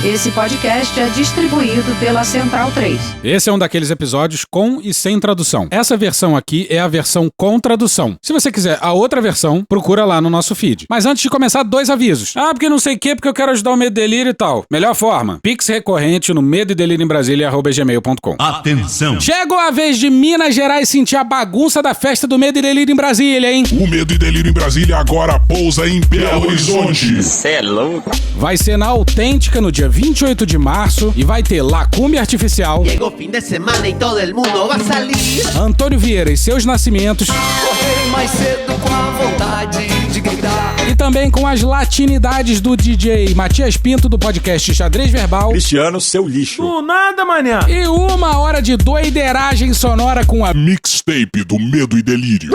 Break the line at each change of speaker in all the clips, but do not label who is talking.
Esse podcast é distribuído pela Central 3.
Esse é um daqueles episódios com e sem tradução. Essa versão aqui é a versão com tradução. Se você quiser a outra versão, procura lá no nosso feed. Mas antes de começar, 2 avisos. Porque não sei o que, porque eu quero ajudar o Medo e Delírio e tal. Melhor forma, Pix recorrente no medoedelirioembrasilha@gmail.com.
Atenção!
Chegou a vez de Minas Gerais sentir a bagunça da festa do Medo e Delírio em Brasília, hein?
O Medo e Delírio em Brasília agora pousa em Belo Horizonte.
Cê é louco.
Vai ser na Autêntica no dia 28 de março e vai ter Lacumbi Artificial,
Llegó fin de semana y todo el mundo va a salir.
Antônio Vieira e seus nascimentos
Correrei mais cedo com a vontade de gritar.
e também com as latinidades do DJ Matias Pinto do podcast Xadrez Verbal
Cristiano, seu lixo.
Do nada, mané.
e 1 hora de doideiragem sonora com a
Mixtape do Medo e Delírio.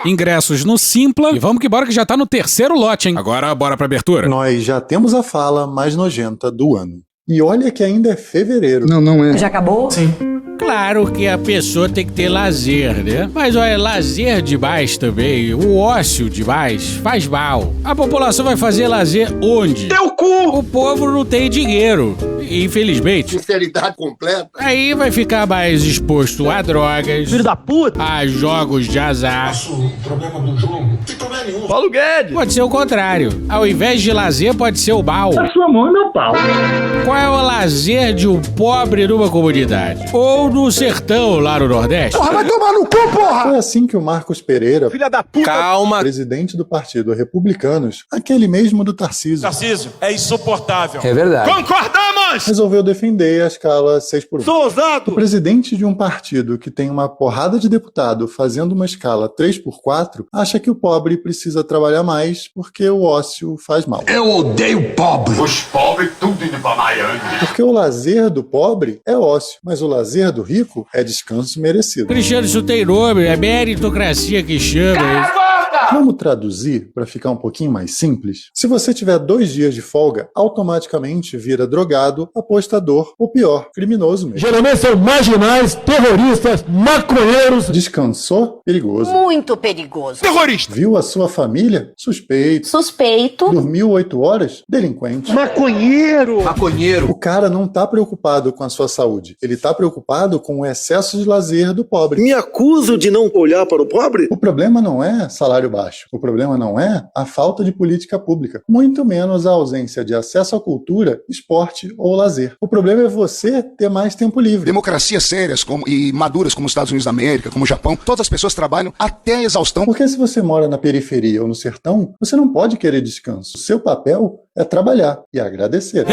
ingressos no Simpla. E vamos que bora que já tá no 3º lote, hein? Agora bora pra abertura.
Nós já temos a fala mais nojenta do ano. E olha que ainda é fevereiro.
Não é.
Já acabou?
Sim.
Claro que a pessoa tem que ter lazer, né? Mas olha, lazer demais também, o ócio demais faz mal. A população vai fazer lazer onde?
Teu cu!
O povo não tem dinheiro, infelizmente.
Sinceridade completa.
Aí vai ficar mais exposto a drogas,
Filho da puta!
a jogos de azar.
Paulo Guedes!
Pode ser o contrário. Ao invés de lazer, pode ser o mal.
Sua mão e meu pau.
Qual é o lazer de um pobre numa comunidade? Ou no sertão, lá no Nordeste?
Vai tomar no cu, porra! Foi assim que o Marcos Pereira,
Filha da puta!
Calma.
presidente do partido Republicanos, aquele mesmo do Tarcísio,
Tarcísio, é insuportável.
É verdade.
Concordamos!
resolveu defender a escala 6x1.
Sou
O
ousado!
presidente de um partido que tem uma porrada de deputado fazendo uma escala 3x4 acha que o pobre precisa trabalhar mais porque o ócio faz mal.
Eu odeio pobre. Os pobres tudo indo pra Miami.
Porque o lazer do pobre é ócio, mas o lazer do rico é descanso merecido.
Cristiano, isso tem nome, é meritocracia que chama.
Vamos traduzir para ficar um pouquinho mais simples? Se você tiver 2 dias de folga, automaticamente vira drogado, apostador ou pior, criminoso mesmo.
Geralmente são marginais, terroristas, maconheiros.
Descansou? Perigoso.
Muito perigoso.
Terrorista!
Viu a sua família? Suspeito.
Suspeito.
Dormiu 8 horas? Delinquente.
Maconheiro!
O cara não tá preocupado com a sua saúde. Ele tá preocupado com o excesso de lazer do pobre.
Me acuso de não olhar para o pobre?
O problema não é salário baixo. O problema não é a falta de política pública. Muito menos a ausência de acesso à cultura, esporte ou lazer. O problema é você ter mais tempo livre.
Democracias sérias e maduras como os Estados Unidos da América, como o Japão, todas as pessoas trabalham até a exaustão.
Porque se você mora na periferia ou no sertão, você não pode querer descanso. O seu papel é trabalhar e agradecer.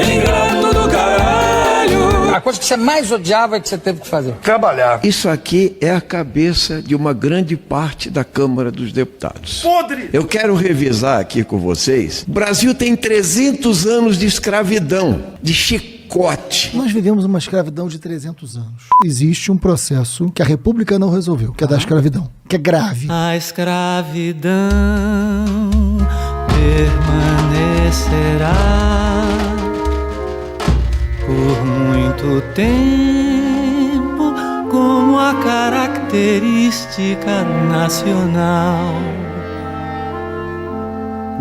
A coisa que você mais odiava que você teve que fazer.
Trabalhar.
Isso aqui é a cabeça de uma grande parte da Câmara dos Deputados.
Podre!
Eu quero revisar aqui com vocês. O Brasil tem 300 anos de escravidão, de chicote.
Nós vivemos uma escravidão de 300 anos. Existe um processo que a República não resolveu, que é da escravidão, que é grave.
A escravidão permanecerá por muito tempo como a característica nacional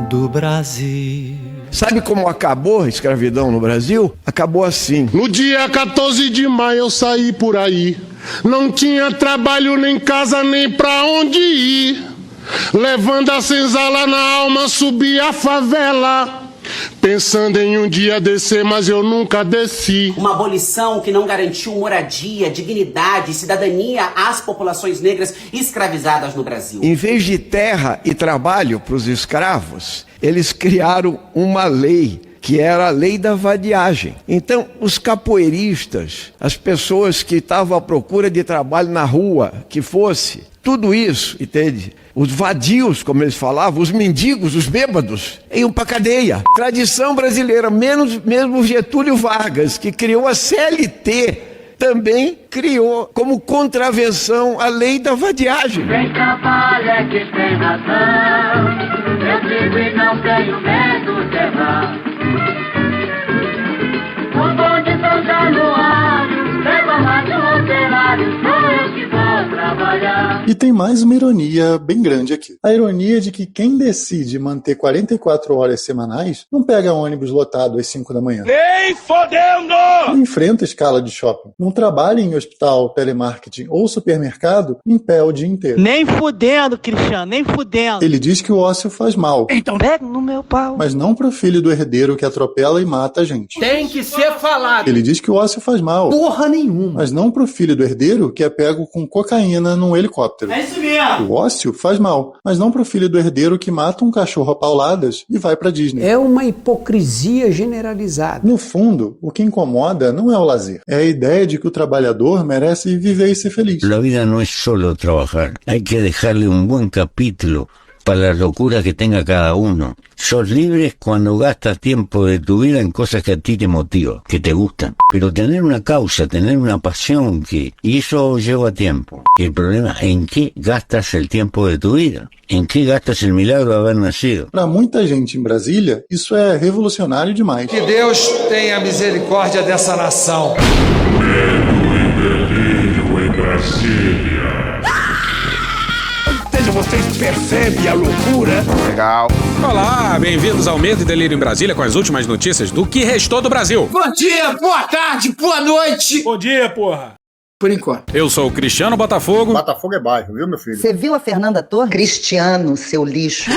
do Brasil.
Sabe como acabou a escravidão no Brasil? Acabou assim.
No dia 14 de maio eu saí por aí. Não tinha trabalho, nem casa, nem pra onde ir. Levando a senzala na alma, subi a favela. Pensando em um dia descer, mas eu nunca desci.
Uma abolição que não garantiu moradia, dignidade e cidadania às populações negras escravizadas no Brasil.
Em vez de terra e trabalho para os escravos, eles criaram uma lei, que era a lei da vadiagem. Então, os capoeiristas, as pessoas que estavam à procura de trabalho na rua, que fosse, tudo isso, entende? Os vadios, como eles falavam, os mendigos, os bêbados, iam para cadeia. Tradição brasileira, mesmo Getúlio Vargas, que criou a CLT, também criou como contravenção a lei da vadiagem.
Quem trabalha é que tem razão. Eu digo e não tenho medo de errar. O bonde São Januário leva mais um operário. Sou eu que vou trabalhar.
E tem mais uma ironia bem grande aqui. A ironia de que quem decide manter 44 horas semanais não pega ônibus lotado às 5 da manhã.
Nem fodendo!
Não enfrenta escala de shopping. Não trabalha em hospital, telemarketing ou supermercado em pé o dia inteiro.
Nem fudendo, Cristiano, nem fudendo.
Ele diz que o ócio faz mal.
Então pega no meu pau.
Mas não pro filho do herdeiro que atropela e mata a gente.
Tem que ser falado.
Ele diz que o ócio faz mal.
Porra nenhuma.
Mas não pro filho do herdeiro que é pego com cocaína num helicóptero.
É isso mesmo.
O ócio faz mal, mas não pro filho do herdeiro que mata um cachorro a pauladas e vai pra Disney.
É uma hipocrisia generalizada.
No fundo, o que incomoda não é o lazer. É a ideia de que o trabalhador merece viver e ser feliz.
La vida no es solo trabajar. Hay que dejarle un buen capítulo para la locura que tenga cada uno. Sos libre cuando gastas tiempo de tu vida en cosas que a ti te motivan, que te gustan. Pero tener una causa, tener una pasión, y eso lleva tiempo. Y el problema es en qué gastas el tiempo de tu vida. ¿En qué gastas el milagro de haber nacido?
Para muita gente em Brasília, isso é revolucionário demais.
Que Deus tenha misericórdia dessa nação.
Medo e delírio em Brasília.
Vocês percebem a loucura?
Legal. Olá, bem-vindos ao Medo e Delírio em Brasília com as últimas notícias do que restou do Brasil.
Bom dia, boa tarde, boa noite.
Bom dia, porra.
Por enquanto.
Eu sou o Cristiano Botafogo.
Botafogo é bairro, viu, meu filho?
Você viu a Fernanda Torres? Cristiano, seu lixo.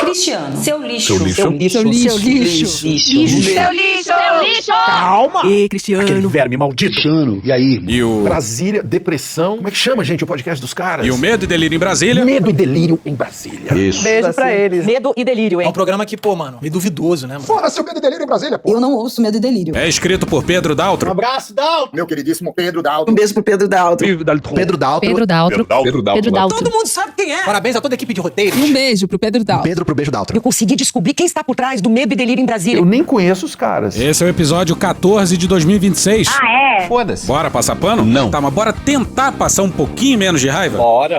Cristiano, seu lixo.
Seu lixo.
Seu lixo. Seu lixo.
Lixo.
Seu lixo. Seu lixo.
Calma.
E Cristiano.
Aquele verme maldito. Cristiano. E aí?
E o...
Brasília, depressão. Como é que chama, gente, o podcast dos caras?
E o Medo e Delírio em Brasília.
Medo e Delírio em Brasília.
Isso. Beijo pra eles.
Medo e Delírio, hein?
É um programa que, pô, mano, meio duvidoso, né, mano?
Porra, seu Medo e Delírio em Brasília, pô.
Eu não ouço Medo e Delírio.
É escrito por Pedro Daltro.
Um abraço, Daltro. Meu queridíssimo Pedro Daltro.
Um beijo pro Pedro Daltro.
Pedro Daltro.
Pedro Daltro.
Pedro Daltro.
Todo mundo sabe quem é. Parabéns a toda a equipe de roteiro.
Um beijo pro Pedro Daltro.
Pedro pro beijo Daltro.
Eu consegui descobrir quem está por trás do Medo e Delírio em Brasília.
Eu nem conheço os caras.
Esse é o episódio 14 de 2026.
Ah, é?
Foda-se.
Bora passar pano?
Não.
Tá, mas bora tentar passar um pouquinho menos de raiva?
Bora.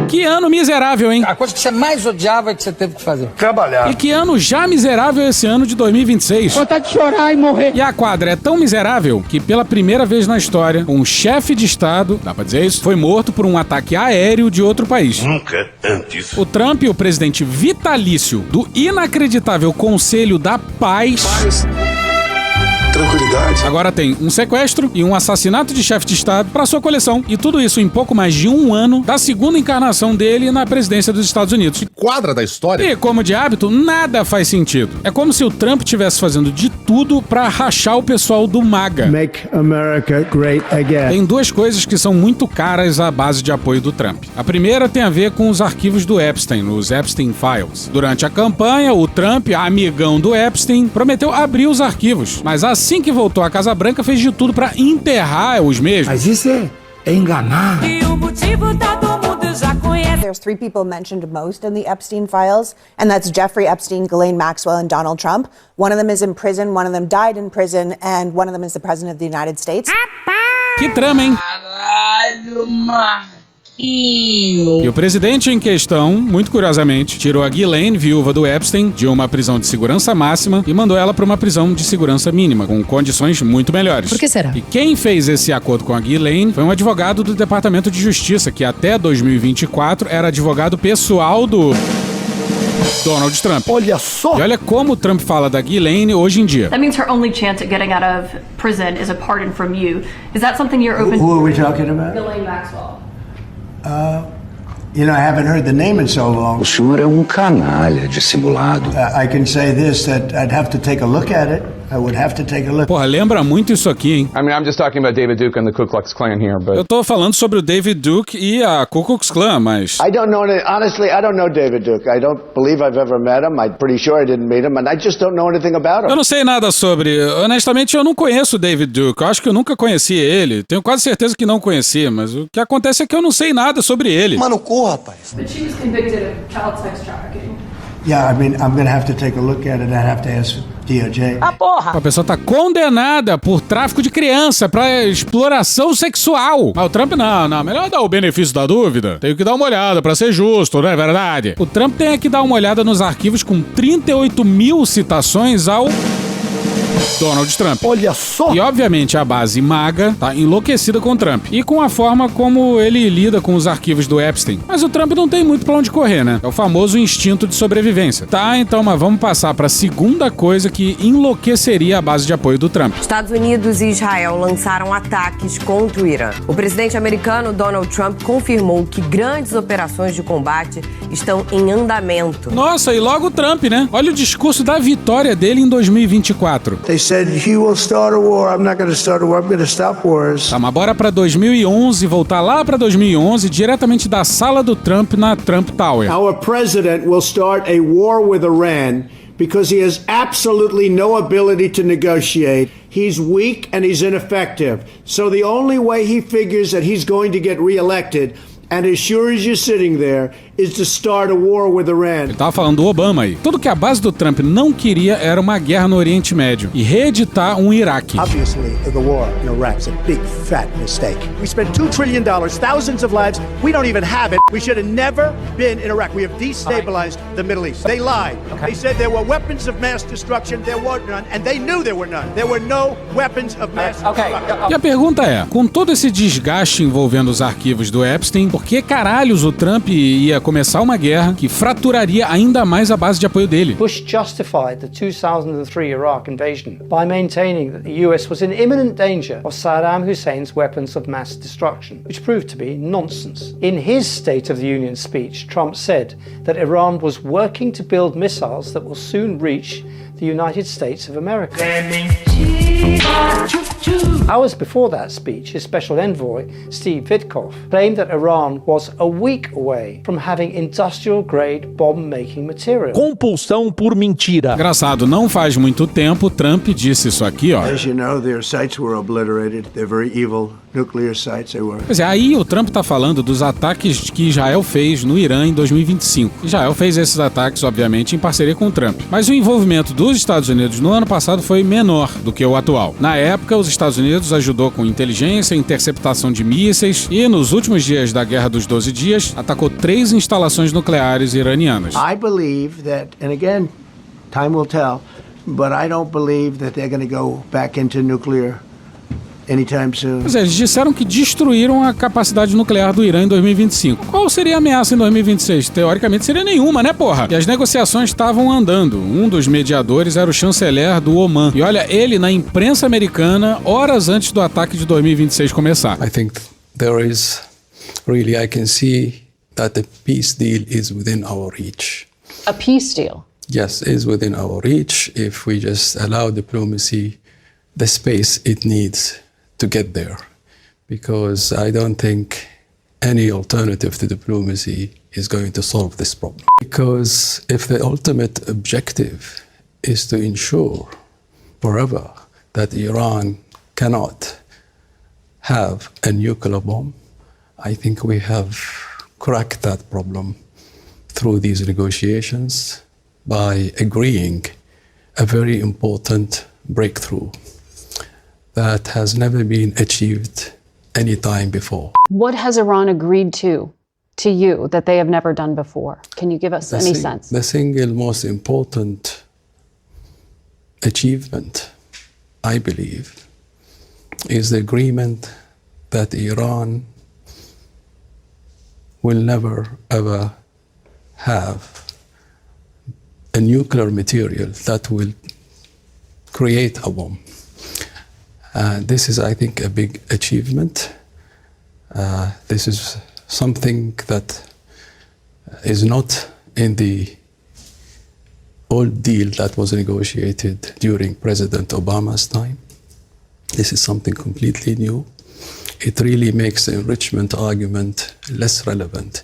Que ano miserável, hein?
A coisa que você mais odiava é que você teve que fazer.
Trabalhar.
E que ano já miserável esse ano de 2026.
Vontade de chorar e morrer.
E a quadra é tão miserável que pela primeira vez na história, um chefe de estado, dá pra dizer isso, foi morto por um ataque aéreo de outro país.
Nunca antes.
O Trump, o presidente vitalício do inacreditável Conselho da Paz...
Tranquilidade.
Agora tem um sequestro e um assassinato de chefe de estado pra sua coleção. E tudo isso em pouco mais de um ano da segunda encarnação dele na presidência dos Estados Unidos.
Quadra da história.
E, como de hábito, nada faz sentido. É como se o Trump estivesse fazendo de tudo pra rachar o pessoal do MAGA.
Make America Great Again.
Tem duas coisas que são muito caras à base de apoio do Trump. A primeira tem a ver com os arquivos do Epstein, os Epstein Files. Durante a campanha, o Trump, amigão do Epstein, prometeu abrir os arquivos. Mas assim que voltou à Casa Branca, fez de tudo pra enterrar os mesmos.
Mas isso é enganar.
E o motivo todo mundo já conhece.
There's three people mentioned most in the Epstein files, and that's Jeffrey Epstein, Ghislaine Maxwell, and Donald Trump. One of them is in prison, one of them died in prison, and one of them is the President of the United States.
Que trama, hein?
Caralho, Marquinhos.
E o presidente em questão, muito curiosamente, tirou a Ghislaine, viúva do Epstein, de uma prisão de segurança máxima e mandou ela para uma prisão de segurança mínima, com condições muito melhores.
Por que será?
E quem fez esse acordo com a Ghislaine foi um advogado do Departamento de Justiça, que até 2024 era advogado pessoal do Donald Trump.
Olha só!
E olha como o Trump fala da Ghislaine hoje em dia.
That means her only chance at getting out of prison is a pardon from you. Is that something you're open to?
Who are we talking about?
Ghislaine Maxwell.
You know, I haven't heard the name in so long.
O senhor é um canalha dissimulado.
I can say this, that I'd have to take a look at it. I would have to take a look.
Porra, lembra muito isso aqui, hein?
I mean, I'm just talking about David Duke and the Ku Klux Klan here, but...
Eu tô falando sobre o David Duke e a Ku Klux Klan, mas...
I don't know, honestly, I don't know David Duke. I don't believe I've ever met him. I'm pretty sure I didn't meet him, and I just don't know anything about him.
Eu não sei nada sobre... Honestamente, eu não conheço o David Duke. Eu acho que eu nunca conheci ele. Tenho quase certeza que não conheci, mas o que acontece é que eu não sei nada sobre ele.
Mano, corra, rapaz.
But she was convicted of child sex trafficking.
Yeah, I mean, I'm going to have to take a look at it. I'd have to ask DOJ.
Ah, porra!
A pessoa tá condenada por tráfico de criança, pra exploração sexual. Mas o Trump não. Melhor dar o benefício da dúvida. Tenho que dar uma olhada pra ser justo, não é verdade? O Trump tem que dar uma olhada nos arquivos com 38 mil citações ao Donald Trump.
Olha só!
E obviamente a base MAGA tá enlouquecida com o Trump e com a forma como ele lida com os arquivos do Epstein. Mas o Trump não tem muito pra onde correr, né? É o famoso instinto de sobrevivência. Tá, então, mas vamos passar pra segunda coisa que enlouqueceria a base de apoio do Trump.
Estados Unidos e Israel lançaram ataques contra o Irã. O presidente americano Donald Trump confirmou que grandes operações de combate estão em andamento.
Nossa, e logo o Trump, né? Olha o discurso da vitória dele em 2024.
They said, he will start a war. I'm not going to start a war. I'm going to stop wars.
Tá, mas bora pra 2011, voltar lá pra 2011, diretamente da sala do Trump na Trump Tower.
Our president will start a war with Iran because he has absolutely no ability to negotiate. He's weak and he's ineffective. So the only way he figures that he's going to get reelected, and as sure as you're sitting there, is to start a war with Iran.
Ele tava falando do Obama aí. Tudo que a base do Trump não queria era uma guerra no Oriente Médio e reeditar um Iraque.
Obviously, the war in Iraq is a big fat mistake. We spent $2 trillion, thousands of lives. We don't even have it. We should have never been in Iraq. We have destabilized the Middle East. They lied. They said there were weapons of mass destruction. There were none, and they knew there were none. There were no weapons of mass destruction.
E a pergunta é, com todo esse desgaste envolvendo os arquivos do Epstein, por que caralhos o Trump ia começar uma guerra que fraturaria ainda mais a base de apoio dele?
Bush justified the 2003 Iraq invasion by maintaining that the US was in imminent danger of Saddam Hussein's weapons of mass destruction, which proved to be nonsense. In his State of the Union speech, Trump said that Iran was working to build missiles that will soon reach the United States of America. Hours before that speech, his special envoy, Steve Witkoff, claimed that Iran was a week away from having industrial-grade bomb-making material.
Compulsão por mentira.
Engraçado, não faz muito tempo, Trump disse isso aqui, ó.
As you know, their sites were obliterated. They're very evil nuclear sites they were.
Pois é, aí o Trump tá falando dos ataques que Israel fez no Irã em 2025. Israel fez esses ataques, obviamente, em parceria com o Trump. Mas o envolvimento dos Estados Unidos no ano passado foi menor do que o atual. Na época, os Estados Unidos ajudou com inteligência, interceptação de mísseis e, nos últimos dias da Guerra dos 12 Dias, atacou 3 instalações nucleares iranianas.
I believe that, and again, time will tell, but I don't believe that they're going to go back into nuclear anytime soon.
Pois é, eles disseram que destruíram a capacidade nuclear do Irã em 2025. Qual seria a ameaça em 2026? Teoricamente seria nenhuma, né, porra? E as negociações estavam andando. Um dos mediadores era o chanceler do Oman. E olha, ele na imprensa americana, horas antes do ataque de 2026 começar.
I think there is really, I can see that the peace deal is within our reach.
A peace deal?
Yes, it is within our reach if we just allow diplomacy the space it needs to get there, because I don't think any alternative to diplomacy is going to solve this problem. Because if the ultimate objective is to ensure forever that Iran cannot have a nuclear bomb, I think we have cracked that problem through these negotiations by agreeing a very important breakthrough that has never been achieved any time before.
What has Iran agreed to you that they have never done before? Can you give us any sense?
The single most important achievement, I believe, is the agreement that Iran will never ever have a nuclear material that will create a bomb. This is, I think, a big achievement. This is something that is not in the old deal that was negotiated during President Obama's time. This is something completely new. It really makes the enrichment argument less relevant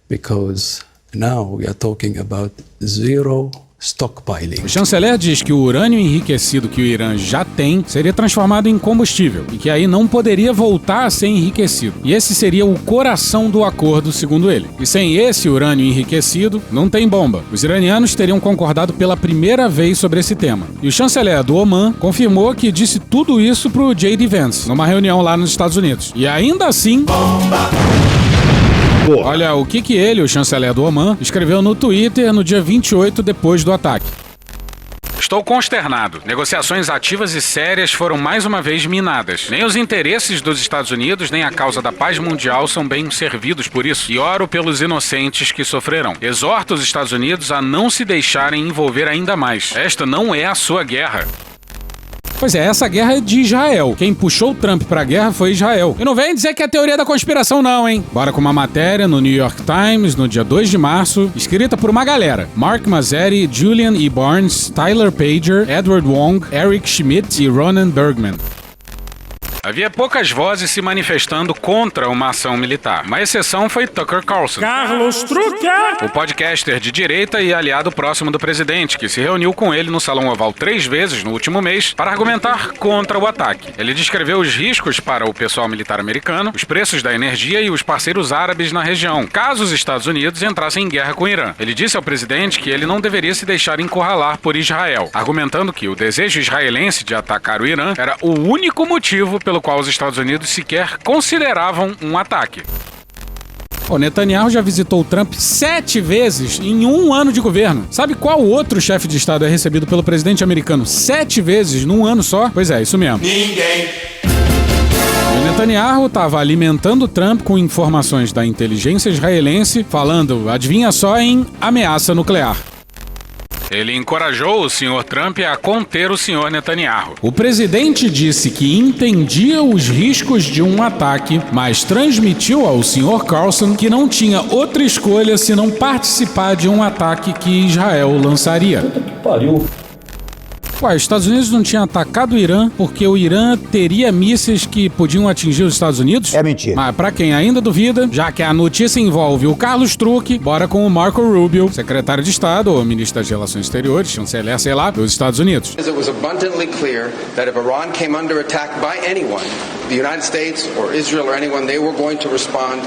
because now we are talking about zero stockpiling.
O chanceler diz que o urânio enriquecido que o Irã já tem seria transformado em combustível e que aí não poderia voltar a ser enriquecido. E esse seria o coração do acordo, segundo ele. E sem esse urânio enriquecido, não tem bomba. Os iranianos teriam concordado pela primeira vez sobre esse tema. E o chanceler do Oman confirmou que disse tudo isso pro J.D. Vance, numa reunião lá nos Estados Unidos. E ainda assim... Bomba! Olha o que ele, o chanceler do Oman, escreveu no Twitter no dia 28 depois do ataque. Estou consternado. Negociações ativas e sérias foram mais uma vez minadas. Nem os interesses dos Estados Unidos, nem a causa da paz mundial são bem servidos por isso. E oro pelos inocentes que sofrerão. Exorto os Estados Unidos a não se deixarem envolver ainda mais. Esta não é a sua guerra. Pois é, essa guerra é de Israel. Quem puxou o Trump pra guerra foi Israel. E não vem dizer que é teoria da conspiração não, hein? Bora com uma matéria no New York Times, no dia 2 de março, escrita por uma galera. Mark Mazzetti, Julian E. Barnes, Tyler Pager, Edward Wong, Eric Schmidt e Ronan Bergman. Havia poucas vozes se manifestando contra uma ação militar. Uma exceção foi Tucker Carlson,
Carlos Truque,
o podcaster de direita e aliado próximo do presidente, que se reuniu com ele no Salão Oval 3 vezes no último mês para argumentar contra o ataque. Ele descreveu os riscos para o pessoal militar americano, os preços da energia e os parceiros árabes na região, caso os Estados Unidos entrassem em guerra com o Irã. Ele disse ao presidente que ele não deveria se deixar encurralar por Israel, argumentando que o desejo israelense de atacar o Irã era o único motivo pelo qual os Estados Unidos sequer consideravam um ataque. O Netanyahu já visitou o Trump 7 vezes em um ano de governo. Sabe qual outro chefe de Estado é recebido pelo presidente americano 7 vezes num ano só? Pois é, isso mesmo.
Ninguém.
O Netanyahu estava alimentando o Trump com informações da inteligência israelense, falando, adivinha só, em ameaça nuclear. Ele encorajou o Sr. Trump a conter o Sr. Netanyahu. O presidente disse que entendia os riscos de um ataque, mas transmitiu ao Sr. Carlson que não tinha outra escolha senão participar de um ataque que Israel lançaria.
Pariu.
Ué, os Estados Unidos não tinham atacado o Irã porque o Irã teria mísseis que podiam atingir os Estados Unidos?
É mentira.
Mas pra quem ainda duvida, já que a notícia envolve o Carlos Truque, bora com o Marco Rubio, secretário de Estado ou ministro das Relações Exteriores, chanceler, sei lá, dos Estados Unidos.
It was abundantly clear that if Iran came under attack by anyone, the United States or Israel or anyone, they were going to respond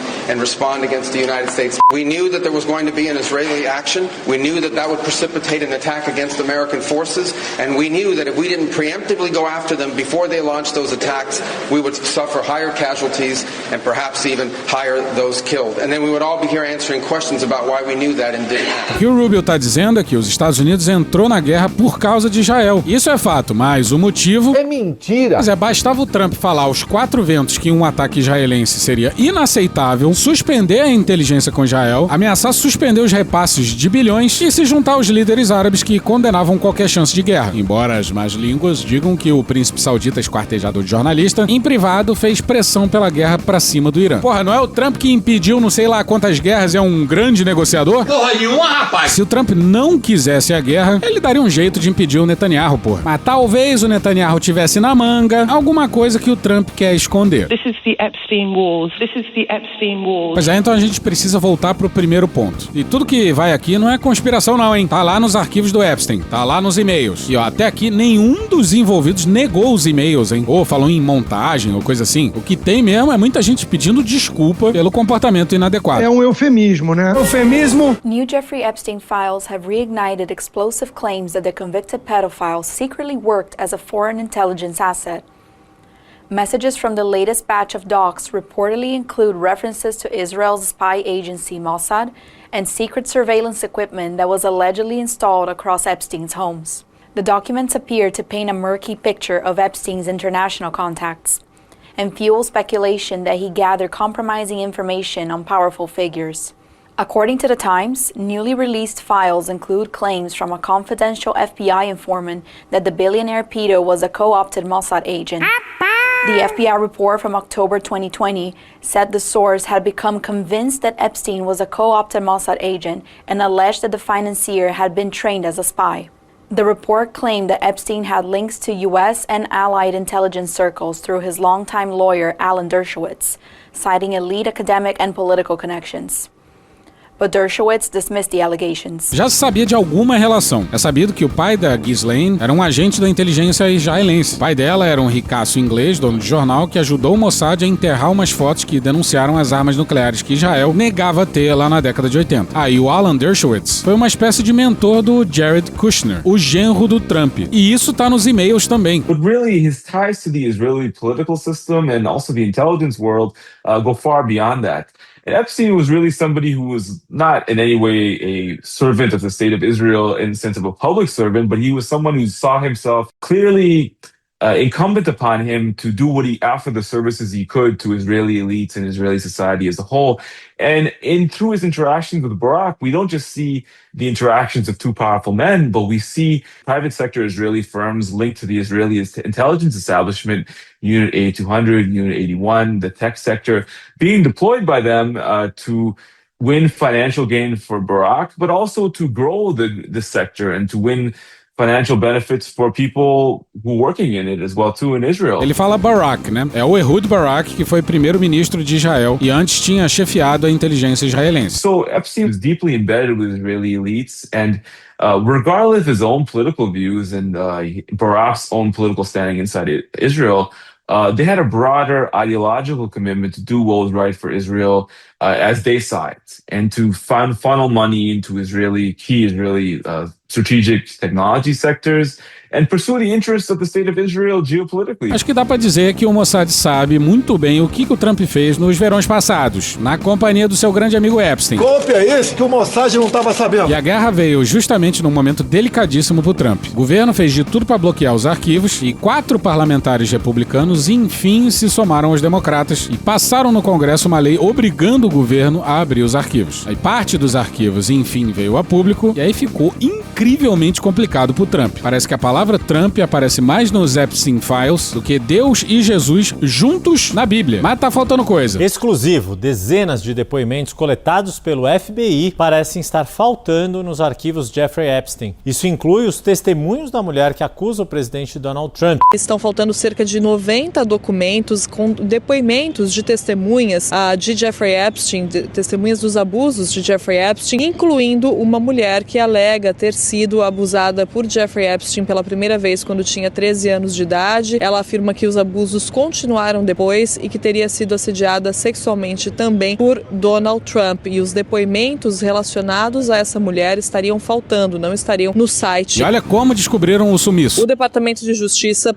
against the United States. We knew that there was going to be an Israeli action. We knew that that would precipitate an attack against American forces, and we knew that if we didn't preemptively go after them before they launched those attacks, we would suffer higher casualties and perhaps even higher those killed. And then we would all be here answering questions about why we knew that and didn't happen.
O que o Rubio está dizendo é que os Estados Unidos entrou na guerra por causa de Israel. Isso é fato, mas o motivo...
É mentira.
Mas bastava o Trump falar aos 4 ventos que um ataque israelense seria inaceitável, suspender a inteligência com Israel, ameaçar suspender os repasses de bilhões e se juntar aos líderes árabes que condenavam qualquer chance de guerra. Embora as más línguas digam que o príncipe saudita esquartejador de jornalista, em privado, fez pressão pela guerra pra cima do Irã. Porra, não é o Trump que impediu não sei lá quantas guerras e é um grande negociador?
Porra nenhuma, rapaz!
Se o Trump não quisesse a guerra, ele daria um jeito de impedir o Netanyahu, porra. Mas talvez o Netanyahu tivesse na manga alguma coisa que o Trump quer esconder.
This is the Epstein Wars. This is the Epstein Wars.
Pois é, então a gente precisa voltar pro primeiro ponto. E tudo que vai aqui não é conspiração não, hein? Tá lá nos arquivos do Epstein, tá lá nos e-mails. E ó, até aqui nenhum dos envolvidos negou os e-mails, hein? Ou falou em montagem ou coisa assim. O que tem mesmo é muita gente pedindo desculpa pelo comportamento inadequado.
É um eufemismo, né? Eufemismo.
New Jeffrey Epstein files have reignited explosive claims that the convicted pedophile secretly worked as a foreign intelligence asset. Messages from the latest batch of docs reportedly include references to Israel's spy agency Mossad and secret surveillance equipment that was allegedly installed across Epstein's homes. The documents appear to paint a murky picture of Epstein's international contacts and fuel speculation that he gathered compromising information on powerful figures. According to the Times, newly released files include claims from a confidential FBI informant that the billionaire pedo was a co-opted Mossad agent. The FBI report from October 2020 said the source had become convinced that Epstein was a co-opted Mossad agent and alleged that the financier had been trained as a spy. The report claimed that Epstein had links to U.S. and allied intelligence circles through his longtime lawyer, Alan Dershowitz, citing elite academic and political connections. But Dershowitz dismissed the allegations.
Já se sabia de alguma relação. É sabido que o pai da Ghislaine era um agente da inteligência israelense. O pai dela era um ricaço inglês, dono de jornal, que ajudou o Mossad a enterrar umas fotos que denunciaram as armas nucleares que Israel negava ter lá na década de 80. Aí o Alan Dershowitz foi uma espécie de mentor do Jared Kushner, o genro do Trump. E isso tá nos e-mails também.
But really, his ties to the Israeli political system and also the intelligence world go far beyond that.
Epstein was really somebody who was not in any way a servant of the state of Israel in the sense of a public servant, but he was someone who saw himself clearly incumbent upon him to do what he offered the services he could to Israeli elites and Israeli society as a whole. And through his interactions with Barak, we don't just see the interactions of two powerful men, but we see private sector Israeli firms linked to the Israeli intelligence establishment, Unit A200, Unit 81, the tech sector, being deployed by them to win financial gain for Barak, but also to grow the sector and to win financial benefits for people who are working in it as well too in Israel.
Ele fala Barak, né? É o Ehud Barak, que foi primeiro-ministro de Israel e antes tinha chefiado a inteligência israelense.
So Epstein was deeply embedded with Israeli elites, and regardless of his own political views and Barak's own political standing inside Israel, they had a broader ideological commitment to do what was right for Israel as they saw it, and to funnel money into key Israeli strategic technology sectors and pursue the interests of the state of Israel geopolitically.
Acho que dá pra dizer que o Mossad sabe muito bem o que o Trump fez nos verões passados, na companhia do seu grande amigo Epstein.
Golpe é esse que o Mossad não estava sabendo.
E a guerra veio justamente num momento delicadíssimo pro Trump. O governo fez de tudo para bloquear os arquivos e 4 parlamentares republicanos enfim se somaram aos democratas e passaram no Congresso uma lei obrigando o governo a abrir os arquivos. Aí parte dos arquivos enfim veio a público e aí ficou incrivelmente complicado pro Trump. Parece que a palavra Trump aparece mais nos Epstein Files do que Deus e Jesus juntos na Bíblia. Mas tá faltando coisa.
Exclusivo, dezenas de depoimentos coletados pelo FBI parecem estar faltando nos arquivos Jeffrey Epstein. Isso inclui os testemunhos da mulher que acusa o presidente Donald Trump.
Estão faltando cerca de 90 documentos com depoimentos de testemunhas de Jeffrey Epstein, testemunhas dos abusos de Jeffrey Epstein, incluindo uma mulher que alega ter sido abusada por Jeffrey Epstein pela primeira vez quando tinha 13 anos de idade. Ela afirma que os abusos continuaram depois e que teria sido assediada sexualmente também por Donald Trump. E os depoimentos relacionados a essa mulher estariam faltando, não estariam no site.
E olha como descobriram o sumiço.
O Departamento de Justiça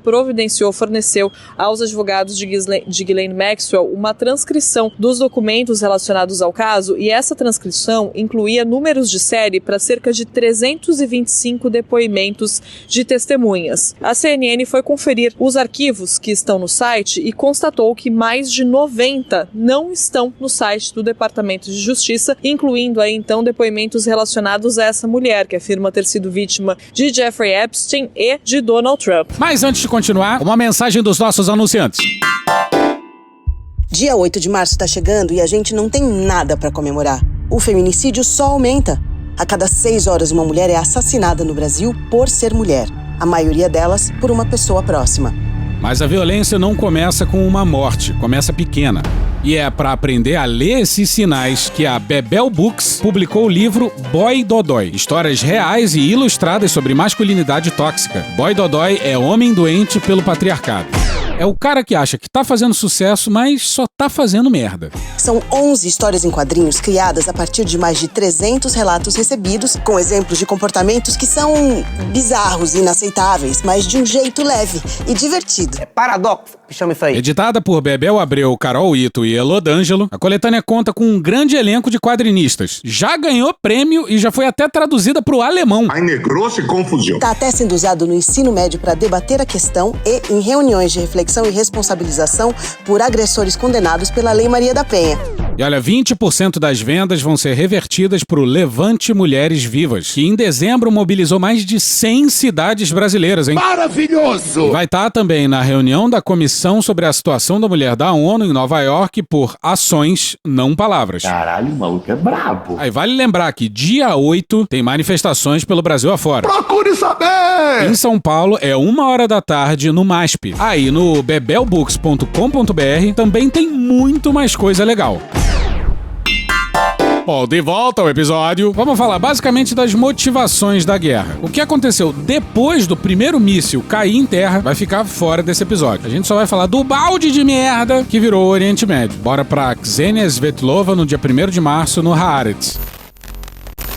forneceu aos advogados de Ghislaine Maxwell uma transcrição dos documentos relacionados ao caso, e essa transcrição incluía números de série para cerca de 325 depoimentos de testemunhas. A CNN foi conferir os arquivos que estão no site e constatou que mais de 90 não estão no site do Departamento de Justiça, incluindo aí então depoimentos relacionados a essa mulher que afirma ter sido vítima de Jeffrey Epstein e de Donald Trump.
Mas antes de continuar, uma mensagem dos nossos anunciantes.
Dia 8 de março está chegando e a gente não tem nada para comemorar. O feminicídio só aumenta. A cada 6 horas uma mulher é assassinada no Brasil por ser mulher. A maioria delas por uma pessoa próxima.
Mas a violência não começa com uma morte, começa pequena. E é para aprender a ler esses sinais que a Bebel Books publicou o livro Boy Dodói. Histórias reais e ilustradas sobre masculinidade tóxica. Boy Dodói é homem doente pelo patriarcado. É o cara que acha que tá fazendo sucesso, mas só tá fazendo merda.
São 11 histórias em quadrinhos criadas a partir de mais de 300 relatos recebidos, com exemplos de comportamentos que são bizarros e inaceitáveis, mas de um jeito leve e divertido.
É paradoxo, que chama isso aí.
Editada por Bebel Abreu, Carol Ito e Elodângelo, a coletânea conta com um grande elenco de quadrinistas. Já ganhou prêmio e já foi até traduzida pro alemão.
Eine grosse Confusão.
Tá até sendo usado no ensino médio para debater a questão e em reuniões de reflexão e responsabilização por agressores condenados pela Lei Maria da Penha.
E olha, 20% das vendas vão ser revertidas pro Levante Mulheres Vivas, que em dezembro mobilizou mais de 100 cidades brasileiras, hein?
Maravilhoso!
E vai estar também na reunião da Comissão sobre a Situação da Mulher da ONU em Nova York por ações, não palavras.
Caralho, o maluco é brabo.
Aí vale lembrar que dia 8 tem manifestações pelo Brasil afora.
Procure saber!
Em São Paulo é 1h da tarde no MASP. Aí no bebelbooks.com.br também tem muito mais coisa legal. Bom, de volta ao episódio, vamos falar basicamente das motivações da guerra. O que aconteceu depois do primeiro míssil cair em terra vai ficar fora desse episódio. A gente só vai falar do balde de merda que virou o Oriente Médio. Bora pra Ksenia Svetlova no dia 1º de março no Haaretz.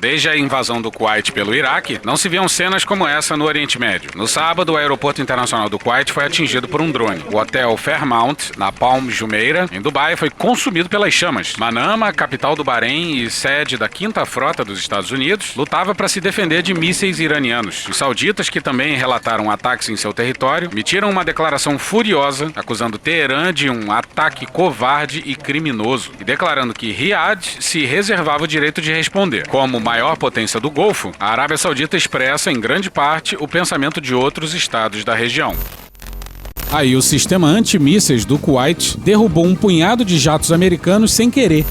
Desde a invasão do Kuwait pelo Iraque, não se viam cenas como essa no Oriente Médio. No sábado, o aeroporto internacional do Kuwait foi atingido por um drone. O hotel Fairmount, na Palm Jumeirah, em Dubai, foi consumido pelas chamas. Manama, capital do Bahrein e sede da 5ª Frota dos Estados Unidos, lutava para se defender de mísseis iranianos. Os sauditas, que também relataram ataques em seu território, emitiram uma declaração furiosa, acusando Teherã de um ataque covarde e criminoso, e declarando que Riad se reservava o direito de responder. Como maior potência do Golfo, a Arábia Saudita expressa, em grande parte, o pensamento de outros estados da região. Aí o sistema antimísseis do Kuwait derrubou um punhado de jatos americanos sem querer.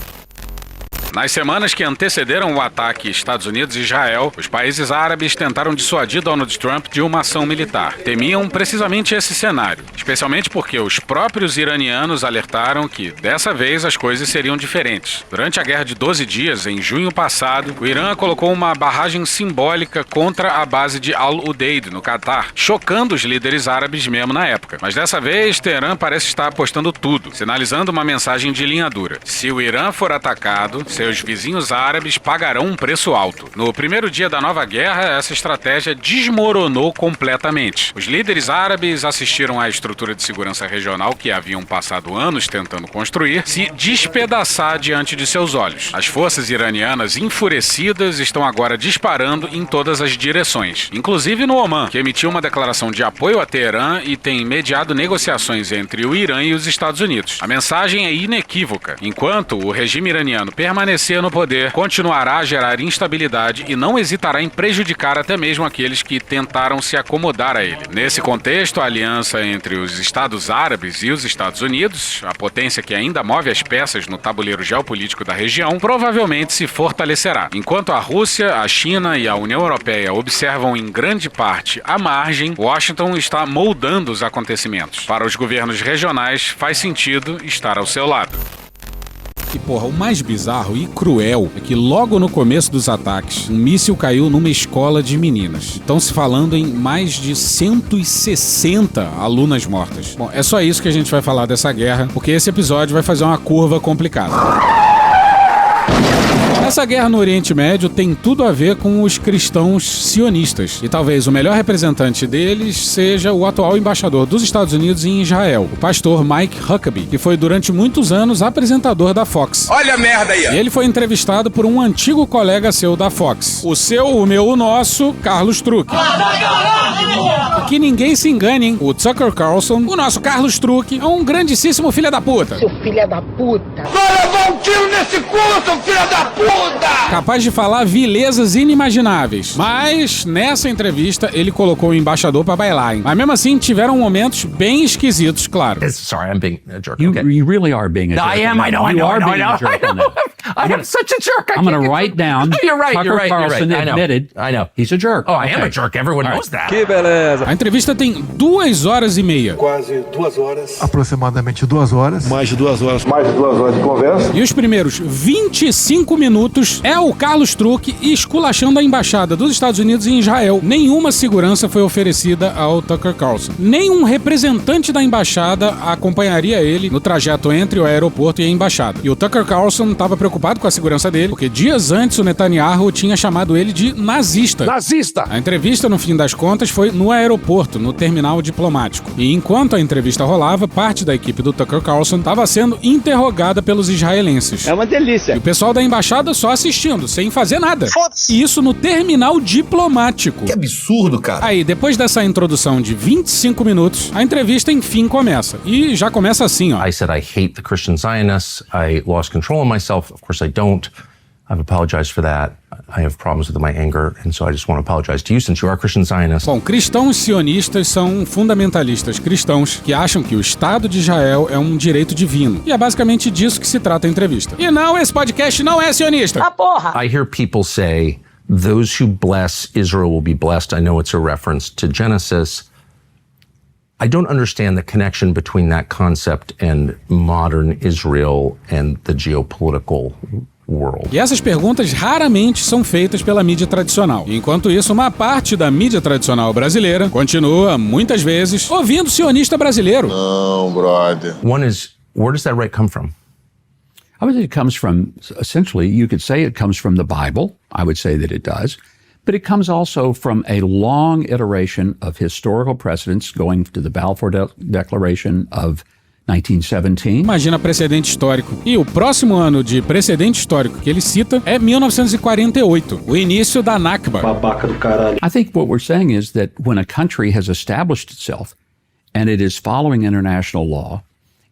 Nas semanas que antecederam o ataque Estados Unidos e Israel, os países árabes tentaram dissuadir Donald Trump de uma ação militar. Temiam precisamente esse cenário, especialmente porque os próprios iranianos alertaram que, dessa vez, as coisas seriam diferentes. Durante a Guerra de 12 Dias, em junho passado, o Irã colocou uma barragem simbólica contra a base de Al-Udeid, no Catar, chocando os líderes árabes mesmo na época. Mas dessa vez, Teherã parece estar apostando tudo, sinalizando uma mensagem de linha dura. Se o Irã for atacado, seus vizinhos árabes pagarão um preço alto. No primeiro dia da nova guerra, essa estratégia desmoronou completamente. Os líderes árabes assistiram à estrutura de segurança regional que haviam passado anos tentando construir se despedaçar diante de seus olhos. As forças iranianas enfurecidas estão agora disparando em todas as direções, inclusive no Omã, que emitiu uma declaração de apoio a Teherã e tem mediado negociações entre o Irã e os Estados Unidos. A mensagem é inequívoca. Enquanto o regime iraniano permanecer no poder, continuará a gerar instabilidade e não hesitará em prejudicar até mesmo aqueles que tentaram se acomodar a ele. Nesse contexto, a aliança entre os Estados Árabes e os Estados Unidos, a potência que ainda move as peças no tabuleiro geopolítico da região, provavelmente se fortalecerá. Enquanto a Rússia, a China e a União Europeia observam em grande parte à margem, Washington está moldando os acontecimentos. Para os governos regionais, faz sentido estar ao seu lado. E porra, o mais bizarro e cruel é que logo no começo dos ataques, um míssil caiu numa escola de meninas. Estão se falando em mais de 160 alunas mortas. Bom, é só isso que a gente vai falar dessa guerra, porque esse episódio vai fazer uma curva complicada. Essa guerra no Oriente Médio tem tudo a ver com os cristãos sionistas. E talvez o melhor representante deles seja o atual embaixador dos Estados Unidos em Israel, o pastor Mike Huckabee, que foi durante muitos anos apresentador da Fox.
Olha a merda aí!
E ele foi entrevistado por um antigo colega seu da Fox. O seu, o meu, o nosso, Carlos Truck. Que ninguém se engane, hein? O Tucker Carlson, o nosso Carlos Truck, é um grandíssimo filho da puta.
Seu filho da puta! Vai levar um tiro nesse cu, seu filho da puta!
Capaz de falar vilezas inimagináveis. Mas, nessa entrevista, ele colocou o embaixador pra bailar, hein? Mas mesmo assim, tiveram momentos bem esquisitos, claro.
Sorry, I'm being a jerk. You really are being a jerk.
I am, I know. I am such a jerk.
I'm going to write down.
You're right.
Carlson admitted.
I know.
He's a jerk.
Oh, I am a jerk. Everyone knows that.
Que beleza.
A entrevista tem 2 horas e meia.
Quase 2 horas.
Aproximadamente 2 horas.
Mais de 2 horas.
Mais de 2 horas de conversa.
E os primeiros 25 minutos é o Carlos Truck esculachando a embaixada dos Estados Unidos em Israel. Nenhuma segurança foi oferecida ao Tucker Carlson. Nenhum representante da embaixada acompanharia ele no trajeto entre o aeroporto e a embaixada. E o Tucker Carlson estava preocupado com a segurança dele, porque dias antes o Netanyahu tinha chamado ele de nazista.
Nazista!
A entrevista, no fim das contas, foi no aeroporto, no terminal diplomático. E enquanto a entrevista rolava, parte da equipe do Tucker Carlson estava sendo interrogada pelos israelenses.
É uma delícia.
E o pessoal da embaixada só assistindo, sem fazer nada. E isso no terminal diplomático.
Que absurdo, cara.
Aí, depois dessa introdução de 25 minutos, a entrevista enfim começa. E já começa assim, ó.
I said I hate the Christian Zionists. I lost control of myself. Of course I don't. I've apologized for that. I have problems with my anger, and so I just want to apologize to you since you are Christian Zionists.
Bom, cristãos sionistas são fundamentalistas cristãos que acham que o Estado de Israel é um direito divino. E é basicamente disso que se trata a entrevista. E não, esse podcast não é sionista.
Ah, porra!
I hear people say, those who bless Israel will be blessed. I know it's a reference to Genesis. I don't understand the connection between that concept and modern Israel and the geopolitical world.
E essas perguntas raramente são feitas pela mídia tradicional. Enquanto isso, uma parte da mídia tradicional brasileira continua, muitas vezes, ouvindo o sionista brasileiro.
Não, brother.
One is, where does that right come from?
I would say it comes from, essentially, you could say it comes from the Bible. I would say that it does. But it comes also from a long iteration of historical precedents going to the Balfour Declaration of 1917.
Imagina precedente histórico. E o próximo ano de precedente histórico que ele cita é 1948, o início da Nakba.
Babaca do caralho.
I think what we're saying is that when a country has established itself and it is following international law,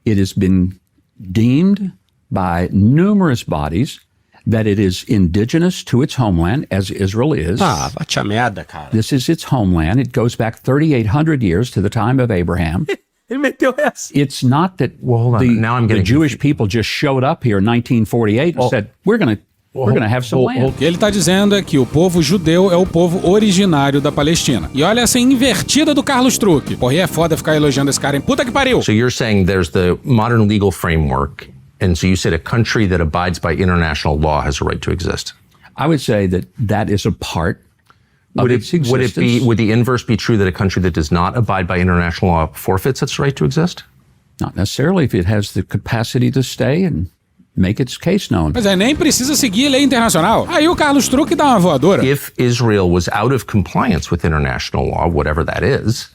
it has been deemed by numerous bodies that it is indigenous to its homeland, as Israel is.
Bate a merda, cara.
This is its homeland. It goes back 3,800 years to the time of Abraham.
Ele meteu essa.
It's not that the Jewish people just showed up here in 1948 and said, we're going to have some land.
O que ele está dizendo é que o povo judeu é o povo originário da Palestina. E olha essa invertida do Carlos Truque. Porra, é foda ficar elogiando esse cara, hein? Puta que pariu!
So you're saying there's the modern legal framework, and so you said a country that abides by international law has a right to exist.
I would say that is a part of its existence.
Would the inverse be true that a country that does not abide by international law forfeits its right to exist?
Not necessarily if it has the capacity to stay and make its case known.
Mas nem precisa seguir lei internacional. Aí o Carlos Truque dá uma voadora.
If Israel was out of compliance with international law, whatever that is,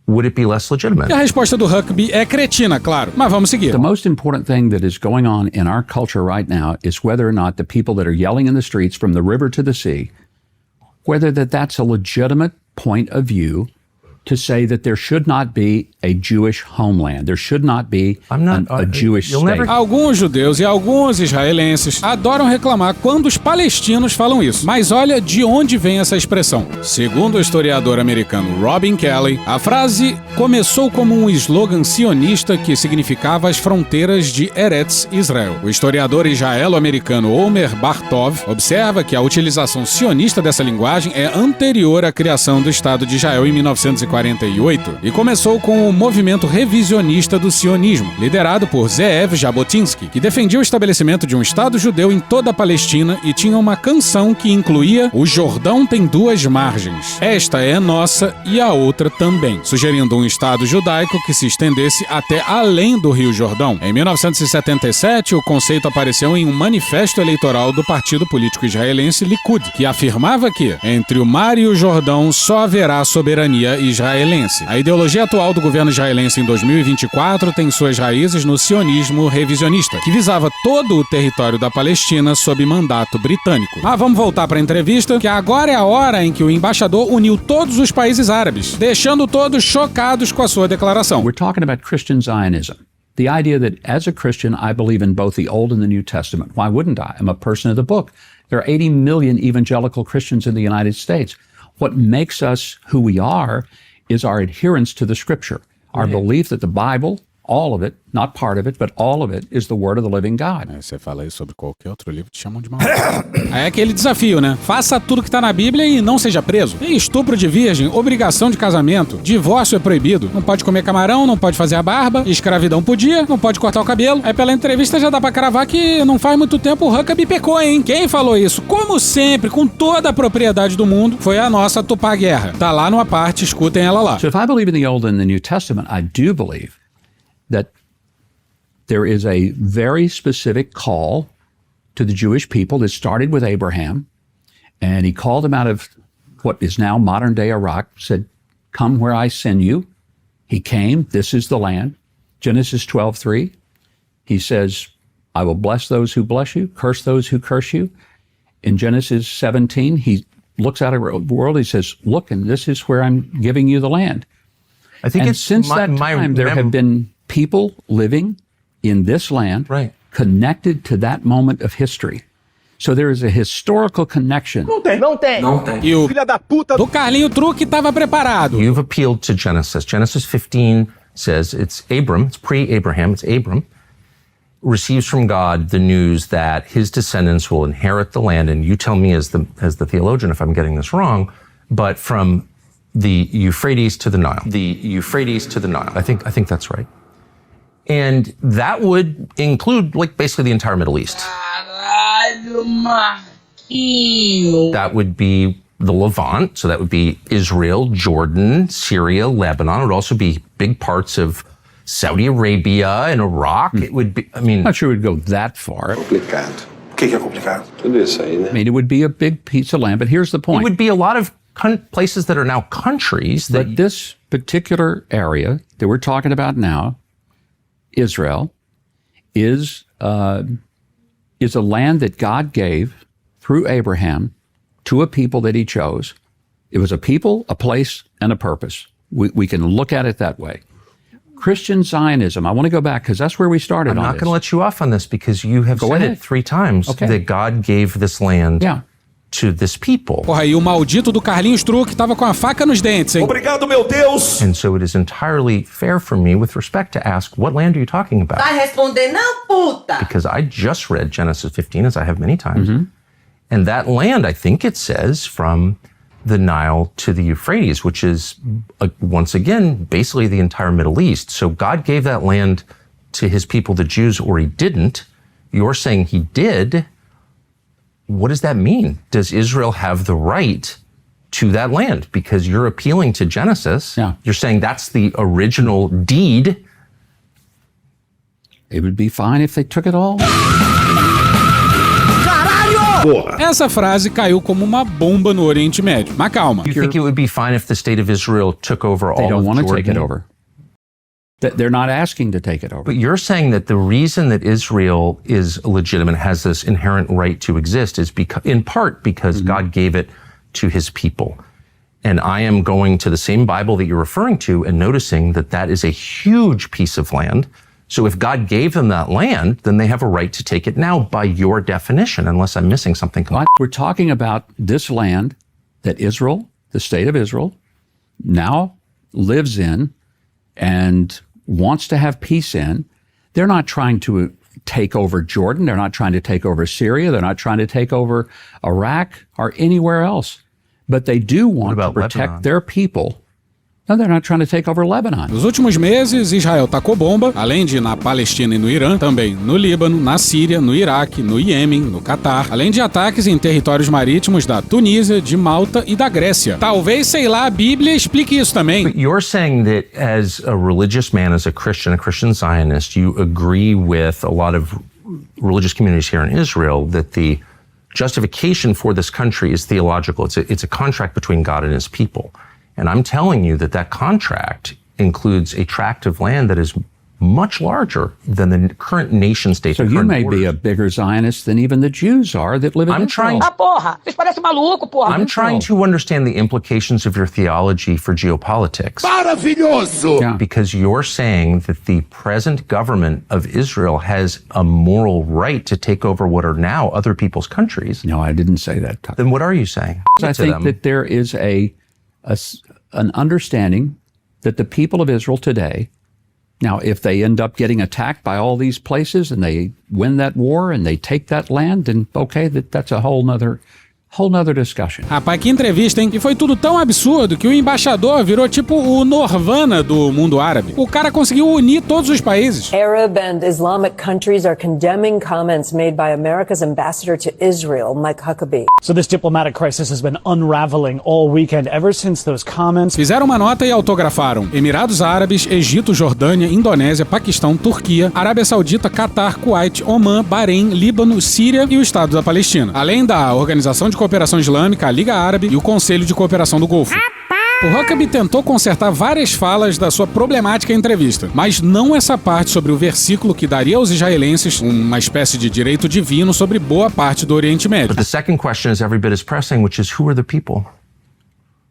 would it be less legitimate?
E a resposta do Huckabee é cretina, claro. Mas vamos seguir.
The most important thing that is going on in our culture right now is whether or not the people that are yelling in the streets from the river to the sea, whether that's a legitimate point of view to say that there should not be a Jewish homeland. There should not be a Jewish state.
Alguns judeus e alguns israelenses adoram reclamar quando os palestinos falam isso. Mas olha de onde vem essa expressão. Segundo o historiador americano Robin Kelley, a frase começou como um slogan sionista que significava as fronteiras de Eretz Israel. O historiador israelo-americano Omer Bartov observa que a utilização sionista dessa linguagem é anterior à criação do Estado de Israel em 1948 e começou com o movimento revisionista do sionismo, liderado por Zeev Jabotinsky, que defendia o estabelecimento de um Estado judeu em toda a Palestina e tinha uma canção que incluía "O Jordão tem duas margens. Esta é nossa e a outra também", sugerindo um Estado judaico que se estendesse até além do Rio Jordão. Em 1977, o conceito apareceu em um manifesto eleitoral do partido político israelense Likud, que afirmava que, entre o mar e o Jordão, só haverá soberania israelense. A ideologia atual do governo israelense em 2024 tem suas raízes no sionismo revisionista, que visava todo o território da Palestina sob mandato britânico. Mas vamos voltar para a entrevista, que agora é a hora em que o embaixador uniu todos os países árabes, deixando todos chocados com a sua declaração.
We're talking about Christian Zionism. The idea that as a Christian, I believe in both the Old and the New Testament. Why wouldn't I? I'm a person of the book. There are 80 million evangelical Christians in the United States. What makes us who we are is our adherence to the Scripture, our belief that the Bible, all of it, not part of it, but all of it, is the Word of the living God.
Você fala isso sobre qualquer outro livro, te chamam de maluco. É aquele desafio, né? Faça tudo que tá na Bíblia e não seja preso. E estupro de virgem, obrigação de casamento, divórcio é proibido. Não pode comer camarão, não pode fazer a barba, escravidão podia, não pode cortar o cabelo. Aí pela entrevista já dá pra cravar que não faz muito tempo o Huckabee pecou, hein? Quem falou isso, como sempre, com toda a propriedade do mundo, foi a nossa Tupá Guerra. Tá lá numa parte, escutem ela lá.
So if I believe in the Old and the New Testament, I do believe that there is a very specific call to the Jewish people that started with Abraham, and he called them out of what is now modern-day Iraq, said, "Come where I send you." He came, this is the land. Genesis 12:3, he says, "I will bless those who bless you, curse those who curse you." In Genesis 17, he looks out at the world, he says, "Look, and this is where I'm giving you the land."
I think
and since that time, there have been people living in this land, connected to that moment of history. So there is a historical connection.
Não tem. E o filho da puta do Carlinho Truque estava preparado.
You've appealed to Genesis. Genesis 15 says it's Abram, it's pre-Abraham, it's Abram, receives from God the news that his descendants will inherit the land. And you tell me as the theologian if I'm getting this wrong, but from the Euphrates to the Nile. The Euphrates to the Nile. I think that's right. And that would include, like, basically the entire Middle East. That would be the Levant, so that would be Israel, Jordan, Syria, Lebanon. It would also be big parts of Saudi Arabia and Iraq. It would be, I mean...
I'm not sure it would go that far.
Complicado. O que é complicado? Tudo isso aí, né?
I mean, it would be a big piece of land, but here's the point.
It would be a lot of places that are now countries.
But this particular area that we're talking about now, Israel, is a land that God gave through Abraham to a people that he chose. It was a people, a place, and a purpose. We can look at it that way. Christian Zionism, I want to go back because that's where we started
I'm
on
not
this.
going to let you off on this because you have said it 3 times that God gave this land to this people.
Porra, e o maldito do Carlinhos Truque tava com a faca nos dentes, hein?
Obrigado, meu Deus!
And so it is entirely fair for me with respect to ask, what land are you talking about?
Vai responder não, puta!
Because I just read Genesis 15, as I have many times. And that land, I think it says, from the Nile to the Euphrates, which is, once again, basically the entire Middle East. So God gave that land to his people, the Jews, or he didn't. You're saying he did. What does that mean? Does Israel have the right to that land? Because you're appealing to Genesis.
Yeah.
You're saying that's the original deed.
It would be fine if they took it all.
Essa frase caiu como uma bomba no Oriente Médio. Mas calma.
You think it would be fine if the state of Israel took over all of Jordan?
They don't want to take it over. They're not asking to take it over.
But you're saying that the reason that Israel is legitimate, has this inherent right to exist, is in part because God gave it to his people. And I am going to the same Bible that you're referring to and noticing that that is a huge piece of land. So if God gave them that land, then they have a right to take it now by your definition, unless I'm missing something.
We're talking about this land that Israel, the state of Israel, now lives in and wants to have peace in. They're not trying to take over Jordan. They're not trying to take over Syria. They're not trying to take over Iraq or anywhere else. But they do want to protect
Lebanon?
their people. No, they're not trying to take over Lebanon.
Nos últimos meses, Israel tacou bomba, além de na Palestina e no Irã, também no Líbano, na Síria, no Iraque, no Iêmen, no Catar, além de ataques em territórios marítimos da Tunísia, de Malta e da Grécia. Talvez, sei lá, a Bíblia explique isso também.
But you're saying that as a religious man, as a Christian Zionist, you agree with a lot of religious communities here in Israel that the justification for this country is theological. It's a contract between God and his people. And I'm telling you that that contract includes a tract of land that is much larger than the current nation state.
So you may be a bigger Zionist than even the Jews are that live in Israel.
Ah, porra! Vocês parecem maluco, porra!
I'm trying to understand the implications of your theology for geopolitics.
Maravilhoso!
Yeah.
Because you're saying that the present government of Israel has a moral right to take over what are now other people's countries.
No, I didn't say that.
Then what are you saying?
I think that there is an understanding that the people of Israel today, now, if they end up getting attacked by all these places and they win that war and they take that land, then okay, that's a whole nother discussion.
Rapaz, que entrevista, hein? E foi tudo tão absurdo que o embaixador virou tipo o Norvana do mundo árabe. O cara conseguiu unir todos os países.
Arab and Islamic countries are condemning comments made by America's ambassador to Israel, Mike Huckabee.
So this diplomatic crisis has been unraveling all weekend ever since those comments.
Fizeram uma nota e autografaram Emirados Árabes, Egito, Jordânia, Indonésia, Paquistão, Turquia, Arábia Saudita, Catar, Kuwait, Omã, Bahrein, Líbano, Síria e o Estado da Palestina. Além da Organização de Cooperação Islâmica, a Liga Árabe e o Conselho de Cooperação do Golfo. O Huckabee tentou consertar várias falas da sua problemática entrevista, mas não essa parte sobre o versículo que daria aos israelenses uma espécie de direito divino sobre boa parte do Oriente Médio.
But the second question is every bit as pressing, which is who are the people?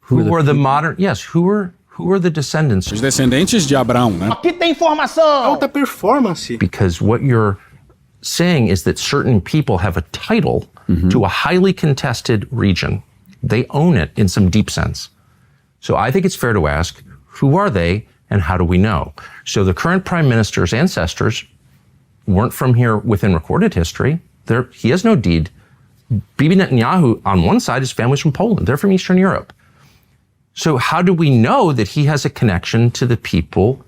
Who are the modern? Yes, who are the descendants?
Os descendentes de Abraão, né?
Aqui tem informação!
Alta performance.
Because what you're saying is that certain people have a title to a highly contested region. They own it in some deep sense. So I think it's fair to ask, who are they and how do we know? So the current prime minister's ancestors weren't from here within recorded history. He has no deed. Bibi Netanyahu, on one side, his family's from Poland. They're from Eastern Europe. So how do we know that he has a connection to the people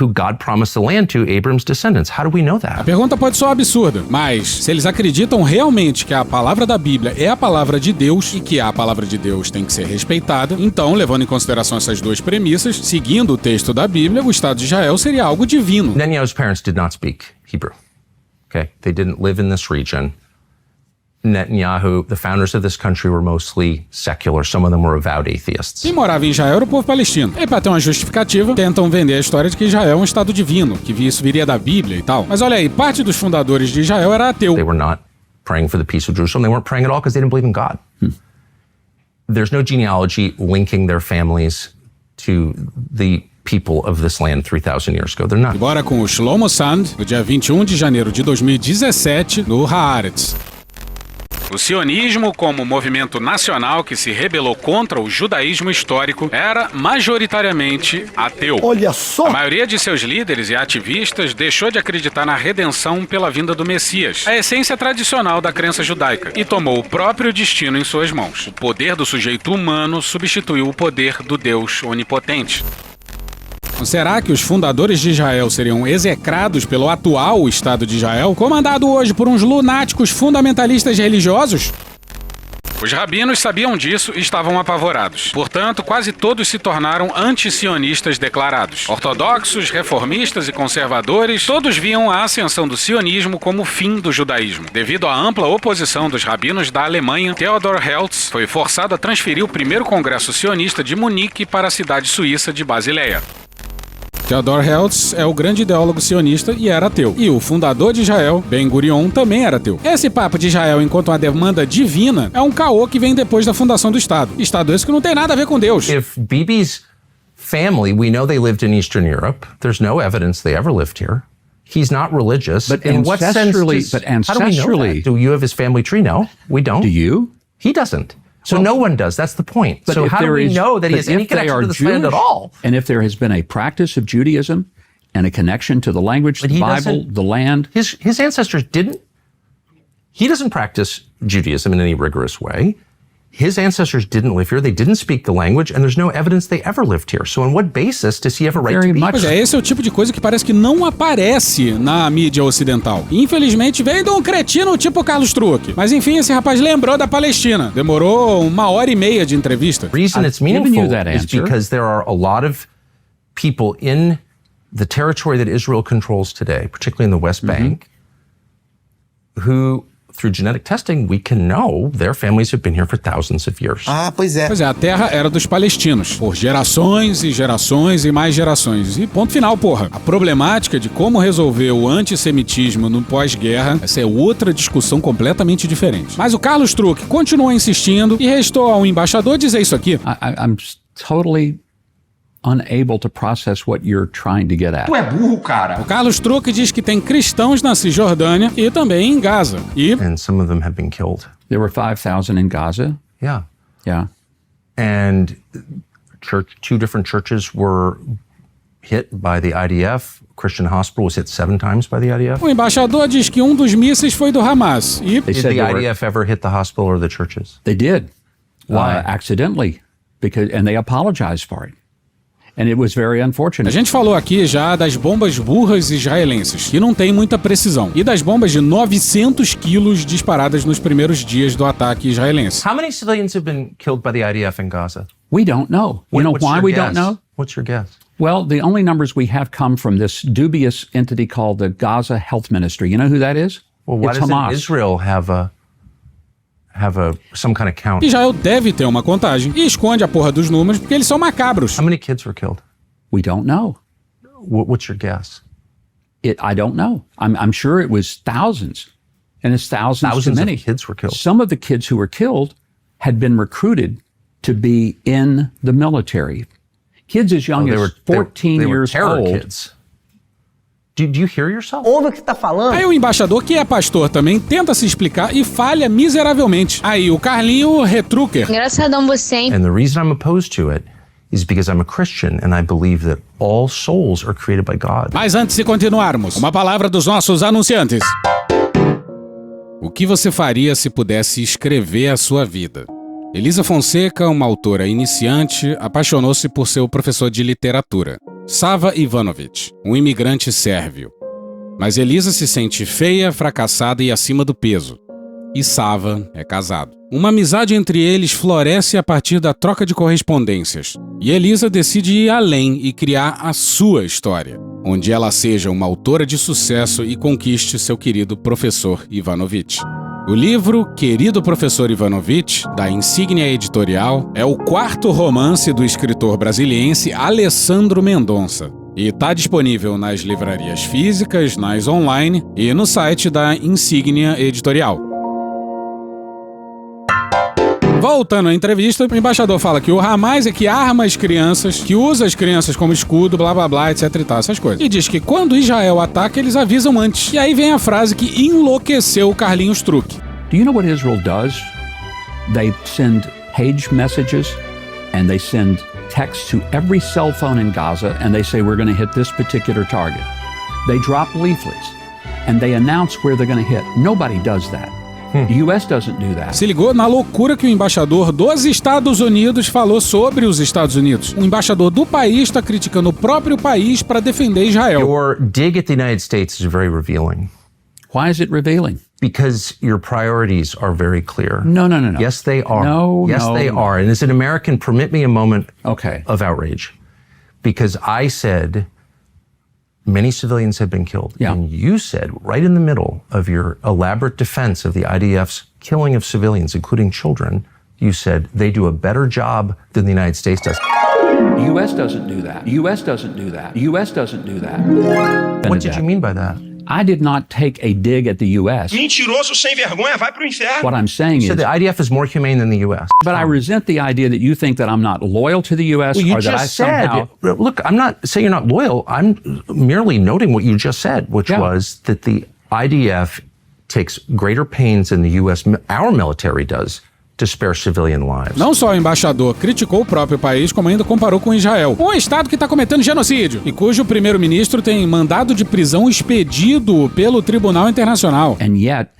who God promised the land to Abram's descendants. How do we know that?
A pergunta pode soar absurda, mas se eles acreditam realmente que a palavra da Bíblia é a palavra de Deus e que a palavra de Deus tem que ser respeitada, então, levando em consideração essas duas premissas, seguindo o texto da Bíblia, o Estado de Israel seria algo divino.
Netanyahu's parents did not speak Hebrew. Okay? They didn't live in this region. Netanyahu, the founders of this country were mostly secular. Some of them were avowed atheists.
Quem morava em Israel era o povo palestino. E para ter uma justificativa, tentam vender a história de que Israel é um estado divino, que isso viria da Bíblia e tal. Mas olha aí, parte dos fundadores de Israel era ateu.
They were not praying for the peace of Jerusalem. They weren't praying at all because they didn't believe in God. There's no genealogy linking their families to the people of this land 3,000 years ago. They're not.
E bora com o Shlomo Sand, no dia 21 de janeiro de 2017, no Haaretz. O sionismo, como movimento nacional que se rebelou contra o judaísmo histórico, era majoritariamente ateu.
Olha só!
A maioria de seus líderes e ativistas deixou de acreditar na redenção pela vinda do Messias, a essência tradicional da crença judaica, e tomou o próprio destino em suas mãos. O poder do sujeito humano substituiu o poder do Deus onipotente. Será que os fundadores de Israel seriam execrados pelo atual Estado de Israel, comandado hoje por uns lunáticos fundamentalistas religiosos? Os rabinos sabiam disso e estavam apavorados. Portanto, quase todos se tornaram anti-sionistas declarados. Ortodoxos, reformistas e conservadores, todos viam a ascensão do sionismo como o fim do judaísmo. Devido à ampla oposição dos rabinos da Alemanha, Theodor Herzl foi forçado a transferir o primeiro congresso sionista de Munique para a cidade suíça de Basileia. Theodor Herzl é o grande ideólogo sionista e era ateu. E o fundador de Israel, Ben Gurion, também era ateu. Esse papo de Israel enquanto uma demanda divina é um caô que vem depois da fundação do Estado. Estado esse que não tem nada a ver com Deus.
If Bibi's family, we know they lived in Eastern Europe. There's no evidence they ever lived here. He's not religious.
But
in what sense
ancestrally,
how do we know that? Do you have his family tree? No, we don't.
Do you?
He doesn't. So no one does. That's the point. So how do we know that he has any connection to this land at all?
And if there has been a practice of Judaism and a connection to the language, the Bible, the land.
His ancestors didn't. He doesn't practice Judaism in any rigorous way. His ancestors didn't live here, they didn't speak the language, and there's no evidence they ever lived here. So on what basis does he have a right to be here?
Pois é, esse é o tipo de coisa que parece que não aparece na mídia ocidental. Infelizmente veio de um cretino tipo Carlos Truck. Mas enfim, esse rapaz lembrou da Palestina. Demorou 1h30 de entrevista.
The reason it's meaningful is because there are a lot of people in the territory that Israel controls today, particularly in the West Bank, who, through genetic testing, we can know their families have been here for thousands of years.
Pois é, a terra era dos palestinos, por gerações e gerações e mais gerações. E ponto final, porra. A problemática de como resolver o antissemitismo no pós-guerra, essa é outra discussão completamente diferente. Mas o Carlos Truck continuou insistindo e restou ao embaixador dizer isso aqui.
I'm totally unable to process what you're trying to get at.
Tu é burro, cara.
O Carlos Truck diz que tem cristãos na Cisjordânia e também em Gaza.
And some of them have been killed.
There were 5,000 in Gaza.
Yeah.
Yeah.
And two different churches were hit by the IDF. Christian Hospital was hit 7 times by the IDF.
O embaixador diz que um dos mísseis foi do Hamas.
Did the IDF ever hit the hospital or the churches?
They did.
Why?
Accidentally. And they apologized for it. And it was very unfortunate.
A gente falou aqui já das bombas burras israelenses, que não tem muita precisão, e das bombas de 900 quilos disparadas nos primeiros dias do ataque israelense.
How many civilians have been killed by the IDF in Gaza?
We don't know. You know why we don't know?
What's your guess?
Well, the only numbers we have come from this dubious entity called the Gaza Health Ministry. You know who that is?
Well, why doesn't
Hamas.
Israel have some kind of count?
Israel deve ter uma contagem e esconde a porra dos números porque eles são macabros.
How many kids were killed?
We don't know.
What's your guess?
I don't know. I'm sure it was thousands, and it's thousands too many.
Of kids were killed.
Some of the kids who were killed had been recruited to be in the military. Kids as young as 14 years old.
Kids. Do you hear yourself?
Ouve o que você tá falando?
Aí o embaixador, que é pastor também, tenta se explicar e falha miseravelmente. Aí o Carlinho retrucker.
Engraçadão você, hein?
And the reason I'm opposed to it is because I'm a Christian and I believe that all souls are created by God.
Mas antes de continuarmos, uma palavra dos nossos anunciantes. O que você faria se pudesse escrever a sua vida? Elisa Fonseca, uma autora iniciante, apaixonou-se por seu professor de literatura. Sava Ivanovic, um imigrante sérvio. Mas Elisa se sente feia, fracassada e acima do peso. E Sava é casado. Uma amizade entre eles floresce a partir da troca de correspondências. E Elisa decide ir além e criar a sua história, onde ela seja uma autora de sucesso e conquiste seu querido professor Ivanovic. O livro Querido Professor Ivanovic, da Insígnia Editorial, é o quarto romance do escritor brasiliense Alessandro Mendonça. E está disponível nas livrarias físicas, nas online e no site da Insígnia Editorial. Voltando à entrevista, o embaixador fala que o Hamas é que arma as crianças, que usa as crianças como escudo, blá blá blá, etc e tal, essas coisas. E diz que quando Israel ataca, eles avisam antes. E aí vem a frase que enlouqueceu o Carlinhos Truque.
Do you know what Israel does? They send page messages and they send texts to every cell phone in Gaza and they say we're going to hit this particular target. They drop leaflets and they announce where they're going to hit. Nobody does that. The US doesn't do that.
Se ligou na loucura que o embaixador dos Estados Unidos falou sobre os Estados Unidos. O embaixador do país está criticando o próprio país para defender Israel.
Your dig at the United States is very revealing.
Why is it revealing?
Because your priorities are very clear.
No.
Yes, they are.
No.
They are. And as an American, permit me a moment of outrage. Because I said many civilians have been killed.
Yeah.
And you said, right in the middle of your elaborate defense of the IDF's killing of civilians, including children, you said they do a better job than the United States does.
The US doesn't do that. The US doesn't do that. The US doesn't do that.
What did you mean by that?
I did not take a dig at the US.
Mentiroso sem vergonha, vai pro inferno.
What I'm saying
You said
is,
the IDF is more humane than the U.S.
but I resent the idea that you think that I'm not loyal to the U.S.
Well, you
or that I
just said,
somehow...
look, I'm not saying you're not loyal. I'm merely noting what you just said, which was that the IDF takes greater pains than the U.S., our military does, to spare civilian lives.
Não só o embaixador criticou o próprio país, como ainda comparou com Israel, um estado que está cometendo genocídio e cujo primeiro-ministro tem mandado de prisão expedido pelo Tribunal Internacional.
And yet,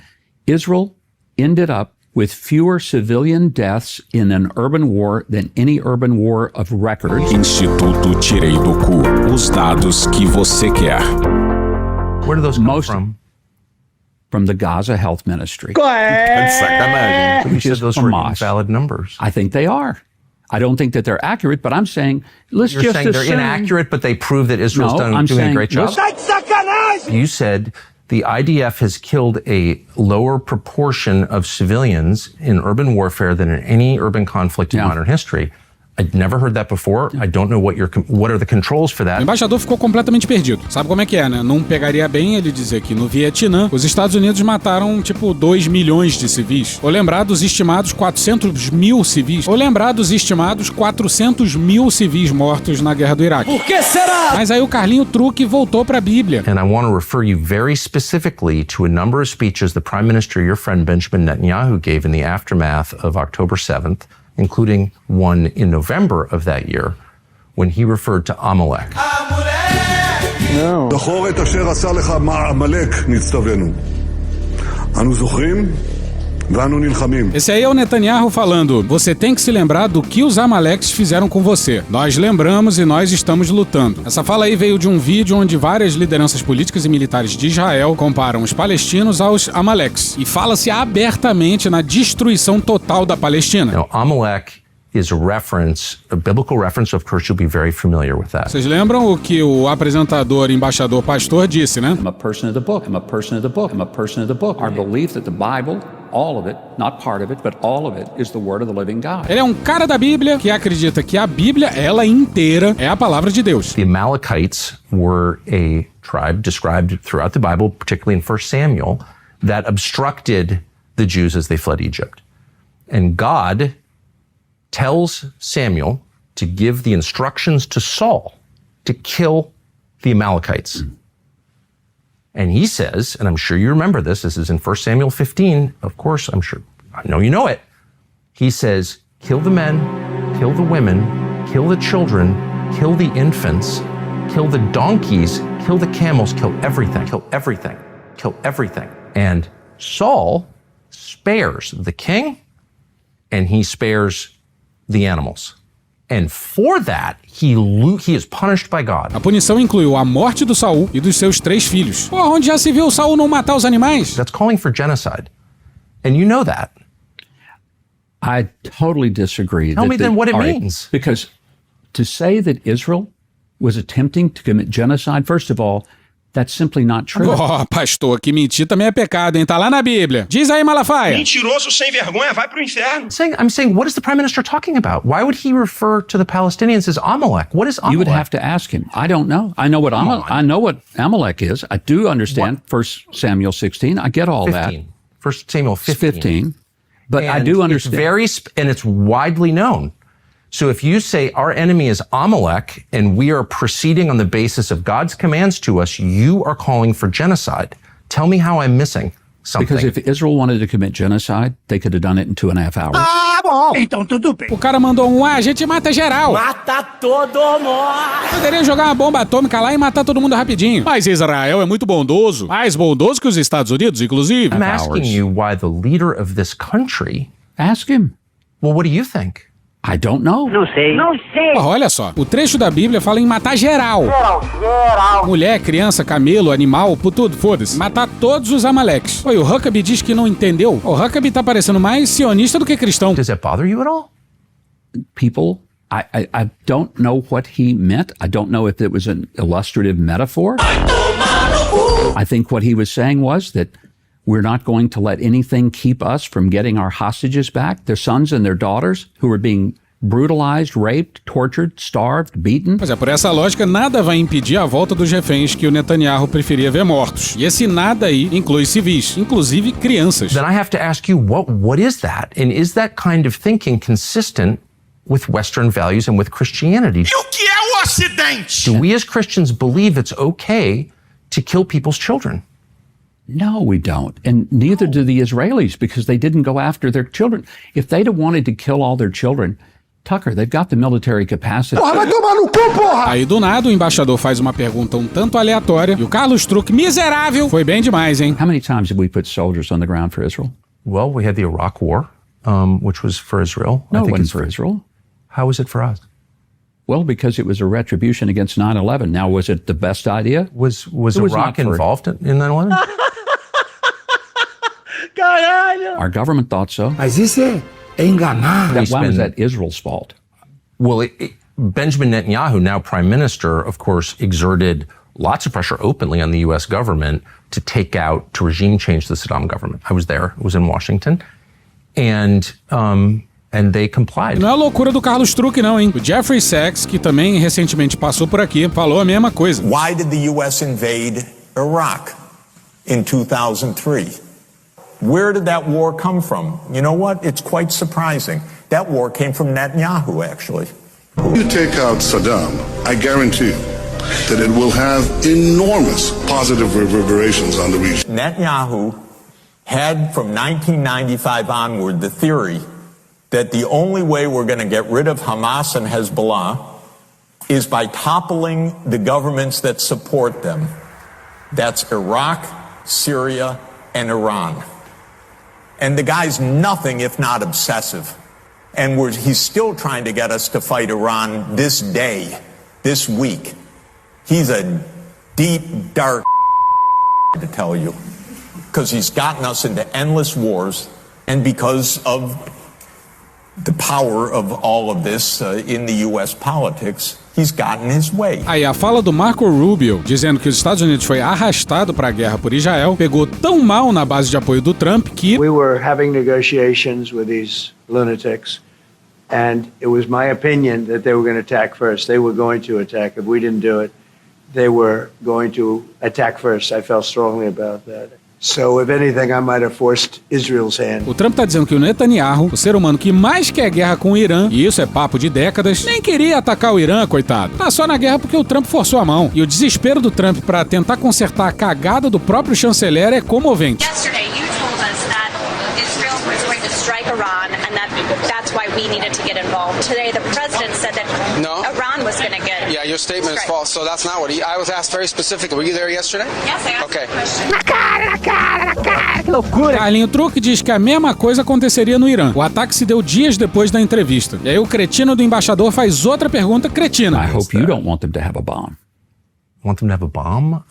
Israel ended up with fewer civilian deaths in an urban war than any urban war of record.
Instituto Tirei do Cu. Os dados que você quer.
Where do those come from?
From the Gaza Health Ministry.
Sacanagem. You said those were
Hamas.
invalid numbers.
I think they are. I don't think that they're accurate, but I'm saying, let's
You're
just
saying
assume...
they're inaccurate, but they prove that Israel's
No, I'm
doing
saying,
a great job? You said the IDF has killed a lower proportion of civilians in urban warfare than in any urban conflict in modern history. I'd never heard that before. I don't know what are the controls for
O
that.
embaixador ficou completamente perdido. Sabe como é que é, né? Não pegaria bem ele dizer que no Vietnã, os Estados Unidos mataram, 2 milhões de civis. Ou lembrar dos estimados 400 mil civis. Ou lembrar dos estimados 400 mil civis mortos na guerra do Iraque.
Por que será?
Mas aí o Carlinho Truque voltou pra Bíblia.
And I want to refer you very specifically to a number of speeches the Prime Minister, your friend Benjamin Netanyahu, gave in the aftermath of October 7th, including one in November of that year, when he referred to Amalek.
זכור את אשר עשה לך עמלק נצטווינו. אנו זוכרים ואנו נלחמים.
Esse aí é o Netanyahu falando, você tem que se lembrar do que os Amaleques fizeram com você. Nós lembramos e nós estamos lutando. Essa fala aí veio de um vídeo onde várias lideranças políticas e militares de Israel comparam os palestinos aos Amaleques. E fala-se abertamente na destruição total da Palestina.
Now, Amalek is a biblical reference. Of course, you'll be very familiar with that.
Vocês lembram o que o apresentador, embaixador, pastor disse, né?
I'm a person of the book. I'm a person of the book. I'm a person of the book. Our belief that the Bible, all of it, not part of it, but all of it, is the word of the living God.
Ele é um cara da Bíblia que acredita que a Bíblia, ela inteira, é a palavra de Deus.
The Amalekites were a tribe described throughout the Bible, particularly in 1 Samuel, that obstructed the Jews as they fled Egypt. And God tells Samuel to give the instructions to Saul to kill the Amalekites. And he says, and I'm sure you remember this is in 1 Samuel 15, of course, I know you know it. He says, kill the men, kill the women, kill the children, kill the infants, kill the donkeys, kill the camels, kill everything, kill everything, kill everything. And Saul spares the king and he spares the animals. And for that, he is punished by God.
A punição incluiu a morte do Saul e dos seus 3 filhos. Porra, onde já se viu o Saul não matar os animais?
That's calling for genocide. And you know that.
I totally disagree.
Tell me then what it means.
Because to say that Israel was attempting to commit genocide, first of all, that's simply not true.
Oh, pastor, que mentir também é pecado, hein? Tá lá na Bíblia. Diz aí, Malafaia.
Mentiroso sem vergonha, vai pro inferno.
I'm saying, what is the prime minister talking about? Why would he refer to the Palestinians as Amalek? What is Amalek?
You would have to ask him. I don't know. I know what Amalek is. I do understand 1 Samuel 16. I get all
15.
that.
1 Samuel 15.
But
and
I do understand.
And it's widely known. So if you say our enemy is Amalek and we are proceeding on the basis of God's commands to us, you are calling for genocide. Tell me how I'm missing something.
Because if Israel wanted to commit genocide, they could have done it in 2.5 hours.
Ah, bom. Então tudo bem.
O cara mandou a gente mata geral.
Mata todo mundo.
Poderia jogar uma bomba atômica lá e matar todo mundo rapidinho. Mas Israel é muito bondoso. Mais bondoso que os Estados Unidos, inclusive.
I'm asking you why the leader of this country...
Ask him.
Well, what do you think?
I don't know.
Não sei.
Porra, olha só. O trecho da Bíblia fala em matar geral.
Geral.
Mulher, criança, camelo, animal, por tudo, foda-se. Matar todos os Amaleques. Oi, o Huckabee diz que não entendeu. O Huckabee tá parecendo mais sionista do que cristão.
Does that bother you at all?
People, I don't know what he meant. I don't know if it was an illustrative metaphor. I think what he was saying was that we're not going to let anything keep us from getting our hostages back, their sons and their daughters, who are being brutalized, raped, tortured, starved, beaten.
Pois é, por essa lógica, nada vai impedir a volta dos reféns que o Netanyahu preferia ver mortos. E esse nada aí inclui civis, inclusive crianças.
Then I have to ask you, what is that? And is that kind of thinking consistent with Western values and with Christianity?
E o que é o Ocidente?
Do we as Christians believe it's okay to kill people's children?
No, we don't. And neither do the Israelis, because they didn't go after their children. If they'd have wanted to kill all their children, Tucker, they've got the military capacity.
Porra, vai tomar no cu, porra!
Aí do nada o embaixador faz uma pergunta um tanto aleatória e o Carlos Truck, miserável, foi bem demais, hein?
How many times did we put soldiers on the ground for Israel?
Well, we had the Iraq War, which was for Israel.
No, it wasn't for Israel.
How was it for us?
Well, because it was a retribution against 9/11. Now, was it the best idea?
Was Iraq involved in 9/11?
Caralho!
Our government thought so.
Mas isso é enganar.
Why was that Israel's fault?
Well, Benjamin Netanyahu, now prime minister, of course, exerted lots of pressure openly on the U.S. government to regime change the Saddam government. I was there. It was in Washington. And they complied.
Não é a loucura do Carlos Truck, não, hein? O Jeffrey Sachs, que também recentemente passou por aqui, falou a mesma coisa.
Why did the U.S. invade Iraq in 2003? Where did that war come from? You know what? It's quite surprising. That war came from Netanyahu, actually.
If you take out Saddam, I guarantee you that it will have enormous positive reverberations on the region.
Netanyahu had, from 1995 onward, the theory that the only way we're going to get rid of Hamas and Hezbollah is by toppling the governments that support them. That's Iraq, Syria, and Iran. And the guy's nothing if not obsessive. And he's still trying to get us to fight Iran this day, this week. He's a deep, dark to tell you. Because he's gotten us into endless wars, and because of the power of all of this in the U.S. politics, he's gotten his way.
Aí a fala do Marco Rubio, dizendo que os Estados Unidos foi arrastado para a guerra por Israel, pegou tão mal na base de apoio do Trump que...
We were having negotiations with these lunatics, and it was my opinion that they were going to attack first. They were going to attack. If we didn't do it, they were going to attack first. I felt strongly about that. So, if anything, I might have forced Israel's hand.
O Trump tá dizendo que o Netanyahu, o ser humano que mais quer guerra com o Irã, e isso é papo de décadas, nem queria atacar o Irã, coitado. Tá só na guerra porque o Trump forçou a mão. E o desespero do Trump para tentar consertar a cagada do próprio chanceler é comovente.
Yesterday you told us that Israel was going to strike Iran and that
That's why we needed to get involved. Today, the president said that Iran was going to get.
Yeah, your statement is false. So that's not what I was asked very specifically. Were you there yesterday?
Yes, I asked
Okay.
the question.
Que loucura!
Carlinho Truque diz que a mesma coisa aconteceria no Irã. O ataque se deu dias depois da entrevista. E aí o cretino do embaixador faz outra pergunta cretina.
I hope you don't want them to have a bomb.
Want them to have a bomb?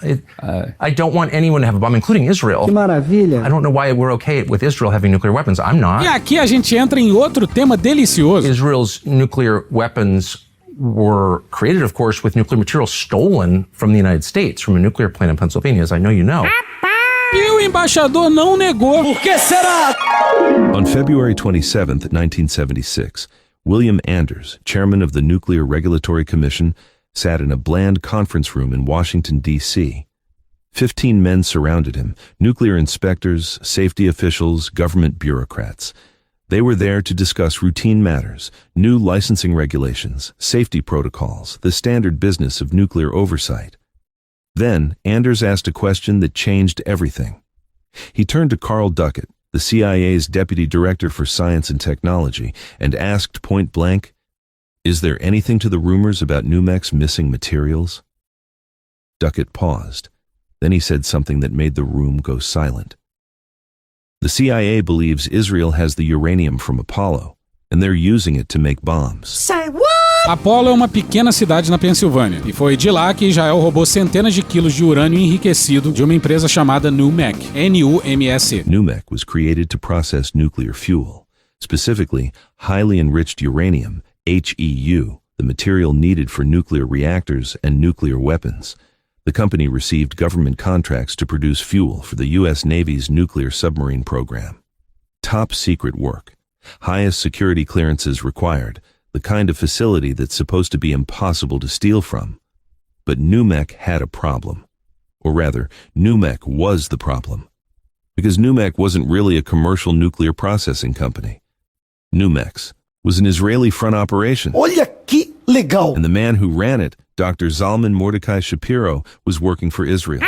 I don't want anyone to have a bomb, including Israel.
Que maravilha!
I don't know why we're okay with Israel having nuclear weapons. I'm not.
E aqui a gente entra em outro tema delicioso.
Israel's nuclear weapons were created, of course, with nuclear material stolen from the United States, from a nuclear plant in Pennsylvania, as I know you know.
E o embaixador não negou.
Por que será?
On February 27th, 1976, William Anders, chairman of the Nuclear Regulatory Commission, sat in a bland conference room in Washington, D.C. 15 men surrounded him, nuclear inspectors, safety officials, government bureaucrats. They were there to discuss routine matters, new licensing regulations, safety protocols, the standard business of nuclear oversight. Then, Anders asked a question that changed everything. He turned to Carl Duckett, the CIA's Deputy Director for Science and Technology, and asked point blank, "Is there anything to the rumors about NUMEC's missing materials?" Duckett paused. Then he said something that made the room go silent. The CIA believes Israel has the uranium from Apollo, and they're using it to make bombs.
Say what?
Apollo é uma pequena cidade na Pensilvânia, e foi de lá que Israel roubou centenas de quilos de urânio enriquecido de uma empresa chamada NUMEC, N-U-M-E-C.
NUMEC was created to process nuclear fuel, specifically highly enriched uranium, HEU, the material needed for nuclear reactors and nuclear weapons. The company received government contracts to produce fuel for the U.S. Navy's nuclear submarine program. Top secret work, highest security clearances required, the kind of facility that's supposed to be impossible to steal from. But NUMEC had a problem. Or rather, NUMEC was the problem. Because NUMEC wasn't really a commercial nuclear processing company. NUMEC was an Israeli front operation.
Olha que legal!
And the man who ran it, Dr. Zalman Mordecai Shapiro, was working for Israel.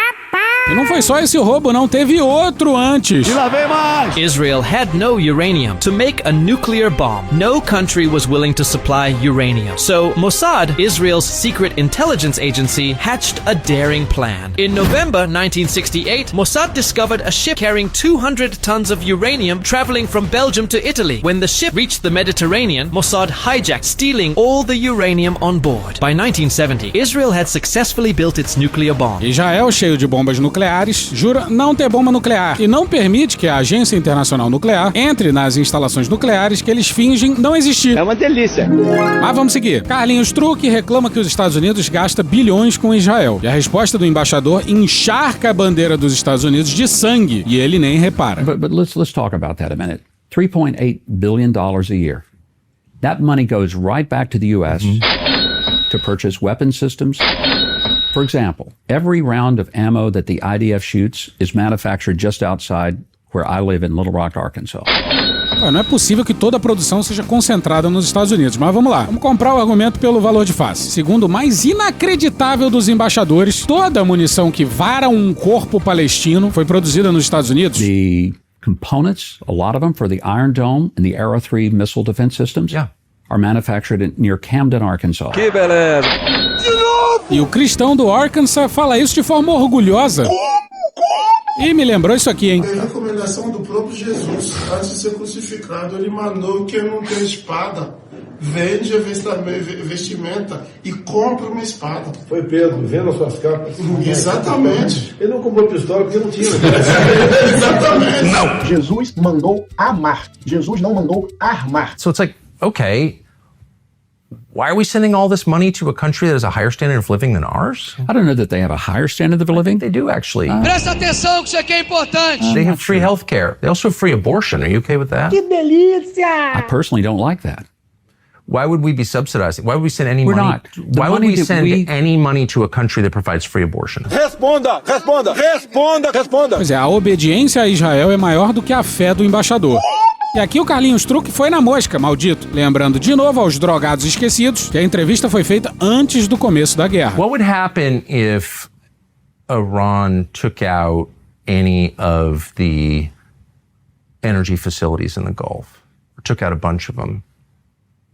E não foi só esse roubo, não. Teve outro antes.
E lá vem mais!
Israel had no uranium. To make a nuclear bomb, no country was willing to supply uranium. So Mossad, Israel's secret intelligence agency, hatched a daring plan. In November 1968, Mossad discovered a ship carrying 200 tons of uranium traveling from Belgium to Italy. When the ship reached the Mediterranean, Mossad hijacked, stealing all the uranium on board. By 1970, Israel had successfully built its nuclear bomb.
Israel, cheio de bombas nucleares, jura não ter bomba nuclear e não permite que a Agência Internacional Nuclear entre nas instalações nucleares que eles fingem não existir.
É uma delícia.
Mas vamos seguir. Carlinhos Truque reclama que os Estados Unidos gastam bilhões com Israel. E a resposta do embaixador encharca a bandeira dos Estados Unidos de sangue e ele nem repara.
But let's talk about that a minute. $3.8 billion a year. That money goes right back to the U.S. to purchase weapon systems. For example, every round of ammo that the IDF shoots is manufactured just outside where I live in Little Rock, Arkansas.
Não é possível que toda a produção seja concentrada nos Estados Unidos, mas vamos lá. Vamos comprar o argumento pelo valor de face. Segundo o mais inacreditável dos embaixadores, toda a munição que vara um corpo palestino foi produzida nos Estados Unidos.
The components, a lot of them for the Iron Dome and the Arrow 3 missile defense systems, are manufactured near Camden, Arkansas.
Que beleza!
E o cristão do Arkansas fala isso de forma orgulhosa. E me lembrou isso aqui, hein?
Foi recomendação do próprio Jesus. Antes de ser crucificado, ele mandou que eu não tenha espada. Vende a vestimenta e compra uma espada.
Foi Pedro, vendo as suas capas.
Exatamente.
Ele não comprou pistola porque não tinha.
Exatamente.
Não.
Jesus mandou amar. Jesus não mandou armar.
So it's like, okay, why are we sending all this money to a country that has a higher standard of living than ours?
I don't know that they have a higher standard of living.
They do, actually.
Presta atenção que isso aqui é importante.
They have free health care. They also have free abortion. Are you okay with that?
Que delícia!
I personally don't like that.
Why would we be subsidizing? Why would we send any
We're
money?
not.
Why would we send any money to a country that provides free abortion?
Responda, responda, responda, responda.
Pois é, a obediência a Israel é maior do que a fé do embaixador. E aqui o Carlinhos Truque foi na mosca, maldito. Lembrando de novo aos drogados esquecidos que a entrevista foi feita antes do começo da guerra.
What would happen if Iran took out any of the energy facilities in the Gulf? Or took out a bunch of them,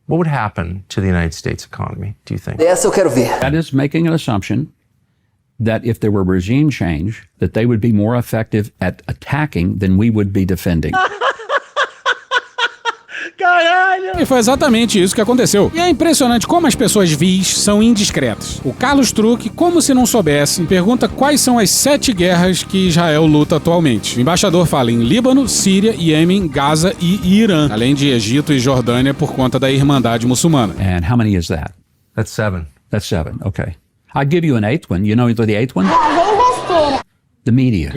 what would happen to the United States economy, do you think?
Essa eu quero ver.
That is making an assumption that if there were regime change, that they would be more effective at attacking than we would be defending.
Caralho! E foi exatamente isso que aconteceu. E é impressionante como as pessoas vis são indiscretas. O Carlos Truck, como se não soubesse, pergunta quais são as 7 guerras que Israel luta atualmente. O embaixador fala em Líbano, Síria, Iêmen, Gaza e Irã, além de Egito e Jordânia por conta da Irmandade Muçulmana.
And how many is that?
That's 7.
That's 7, okay. I'll give you an 8th one. You know the 8th one? The media.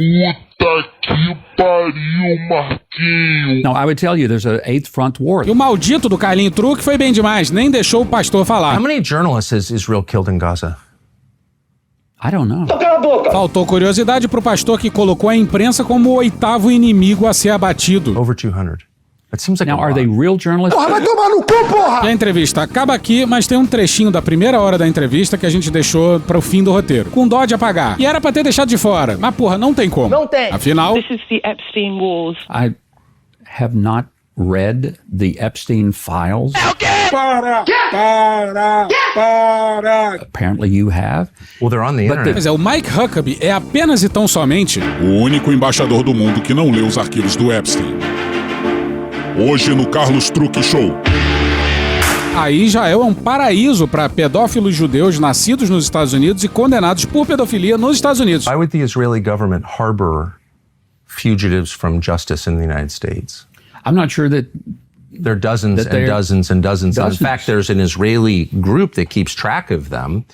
Puta que pariu, Marquinhos.
No, I would tell you there's an 8th front war.
E o maldito do Carlinho Truck foi bem demais, nem deixou o pastor falar.
How many journalists has Israel killed in Gaza?
I don't know.
Cala a boca.
Faltou curiosidade pro pastor que colocou a imprensa como o 8º inimigo a ser abatido.
Over 200. That seems like
Now, are they real journalists?
Porra, vai tomar no cu, porra!
E a entrevista acaba aqui, mas tem um trechinho da primeira hora da entrevista que a gente deixou para o fim do roteiro, com dó de apagar. E era pra ter deixado de fora, mas porra, não tem como.
Não tem.
Afinal,
This is the Epstein Wars.
I have not read the Epstein files.
Para!
Apparently you have.
Well, they're on the internet.
Mas o Mike Huckabee é apenas e tão somente
o único embaixador do mundo que não leu os arquivos do Epstein. Hoje no Carlos Truck Show.
A Israel é um paraíso para pedófilos judeus nascidos nos Estados Unidos e condenados por pedofilia nos Estados Unidos.
Why would the Israeli government harbor fugitives from justice in the United States?
I'm not sure that
there are dozens and dozens and dozens. In fact, there's an Israeli group that keeps track of them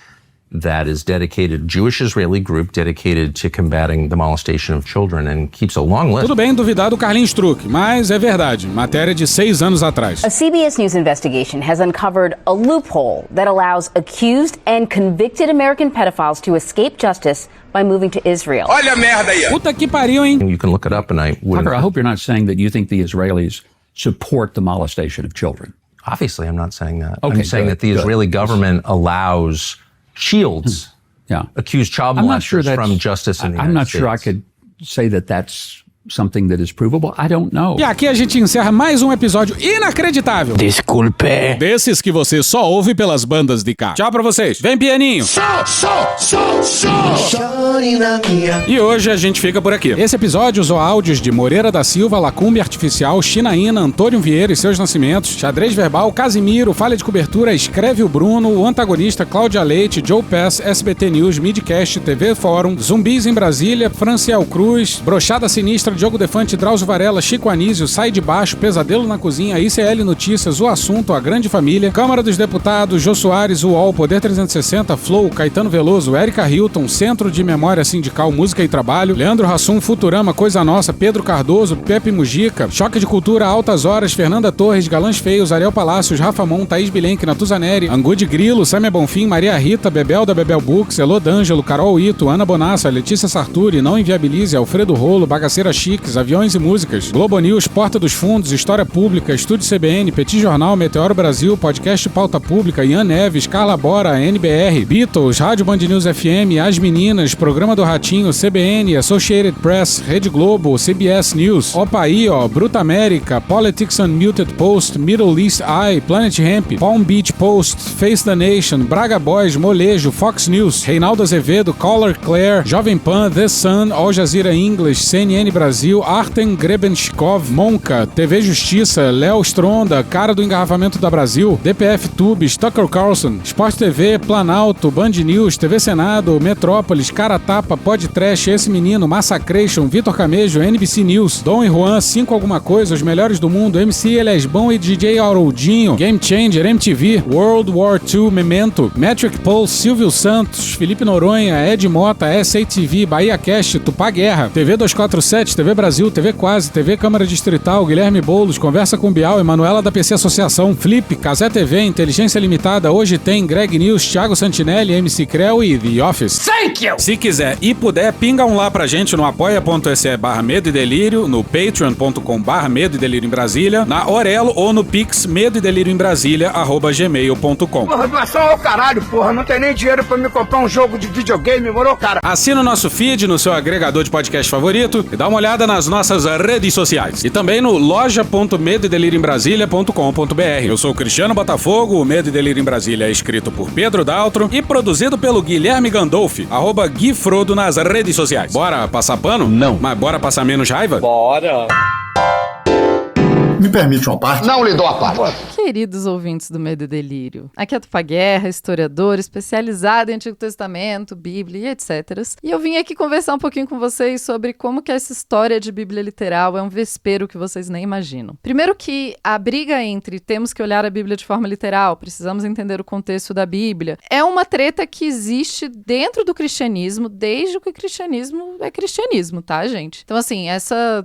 that is dedicated, Jewish Israeli group dedicated to combating the molestation of children and keeps a long list.
Tudo bem duvidar do Carlinhos Truck, mas é verdade. Matéria de 6 anos atrás.
A CBS News investigation has uncovered a loophole that allows accused and convicted American pedophiles to escape justice by moving to Israel.
Olha a merda aí.
Puta que pariu, hein?
You can look it up and I wouldn't.
Tucker, I hope you're not saying that you think the Israelis support the molestation of children.
Obviously, I'm not saying that.
Okay,
I'm saying that the Israeli government allows shields accused child molesters from justice in the United States.
I'm not sure I could say that that's something that is provable. I don't know.
E aqui a gente encerra mais um episódio inacreditável.
Desculpe.
Desses que você só ouve pelas bandas de cá. Tchau pra vocês. Vem, pianinho. E hoje a gente fica por aqui. Esse episódio usou áudios de Moreira da Silva, Lacumbe Artificial, Chinaína, Antônio Vieira e seus nascimentos, Xadrez Verbal, Casimiro, Falha de Cobertura, Escreve o Bruno, o Antagonista, Cláudia Leite, Joe Pass, SBT News, Midcast, TV Fórum, Zumbis em Brasília, Franciel Cruz, Brochada Sinistra, Diogo Defante, Drauzio Varela, Chico Anísio, Sai de Baixo, Pesadelo na Cozinha, ICL Notícias, O Assunto, A Grande Família, Câmara dos Deputados, Jô Soares, UOL, Poder 360, Flow, Caetano Veloso, Érica Hilton, Centro de Memória Sindical, Música e Trabalho, Leandro Hassum, Futurama, Coisa Nossa, Pedro Cardoso, Pepe Mujica, Choque de Cultura, Altas Horas, Fernanda Torres, Galãs Feios, Ariel Palácios, Rafa Mon, Thaís Bilenque, Natuzaneri, Angu de Grilo, Samia Bonfim, Maria Rita, Bebel da Bebel Books, Elô D'Angelo, Carol Ito, Ana Bonassa, Letícia Sarturi, Não Inviabilize, Alfredo Rolo, Bagaceira Chiques, Aviões e Músicas, Globo News, Porta dos Fundos, História Pública, Estúdio CBN, Petit Jornal, Meteoro Brasil, Podcast Pauta Pública, Ian Neves, Carla Bora, NBR, Beatles, Rádio Band News FM, As Meninas, Programa do Ratinho, CBN, Associated Press, Rede Globo, CBS News, Opaí, Bruta América, Politics Unmuted Post, Middle East Eye, Planet Hemp, Palm Beach Post, Face the Nation, Braga Boys, Molejo, Fox News, Reinaldo Azevedo, Caller Claire, Jovem Pan, The Sun, Al Jazeera English, CNN Brasil, Artem Grebenshkov, Monca, TV Justiça, Léo Stronda, Cara do Engarrafamento da Brasil, DPF Tubes, Tucker Carlson, Sport TV, Planalto, Band News, TV Senado, Metrópolis, Cara Tapa, Pod Trash, Esse Menino, Massacration, Vitor Camejo, NBC News, Dom e Juan, 5 Alguma Coisa, Os Melhores do Mundo, MC Elesbão e DJ Haroldinho, Game Changer, MTV, World War II, Memento, Metric Pulse, Silvio Santos, Felipe Noronha, Ed Mota, SATV, Bahia Cast, Tupá Guerra, TV 247, TV Brasil, TV Quase, TV Câmara Distrital, Guilherme Boulos, Conversa com Bial, Emanuela da PC Associação, Flip, Casé TV, Inteligência Limitada, Hoje Tem, Greg News, Thiago Santinelli, MC Creu e The Office.
Thank you!
Se quiser e puder, pinga um lá pra gente no apoia.se/Medo e Delírio, no patreon.com/Medo e Delírio em Brasília, na Orelo ou no Pix Medo e Delírio em Brasília @gmail.com.
Porra, doação ao caralho, porra. Não tem nem dinheiro pra me comprar um jogo de videogame, morou, cara?
Assina o nosso feed no seu agregador de podcast favorito e dá uma olhada olhada nas nossas redes sociais e também no loja.medoedelirioembrasilha.com.br. Eu sou o Cristiano Botafogo, o Medo e Delírio em Brasília é escrito por Pedro Daltro e produzido pelo Guilherme Gandolfi, @GuiFrodo nas redes sociais. Bora passar pano? Não. Mas bora passar menos raiva?
Bora!
Me permite uma parte?
Não lhe dou a parte.
Queridos ouvintes do Medo e Delírio, aqui é a Tupá Guerra, historiadora especializada em Antigo Testamento, Bíblia e etc. E eu vim aqui conversar um pouquinho com vocês sobre como que essa história de Bíblia literal é um vespeiro que vocês nem imaginam. Primeiro que a briga entre temos que olhar a Bíblia de forma literal, precisamos entender o contexto da Bíblia, é uma treta que existe dentro do cristianismo desde que o cristianismo é cristianismo, tá, gente? Então, assim,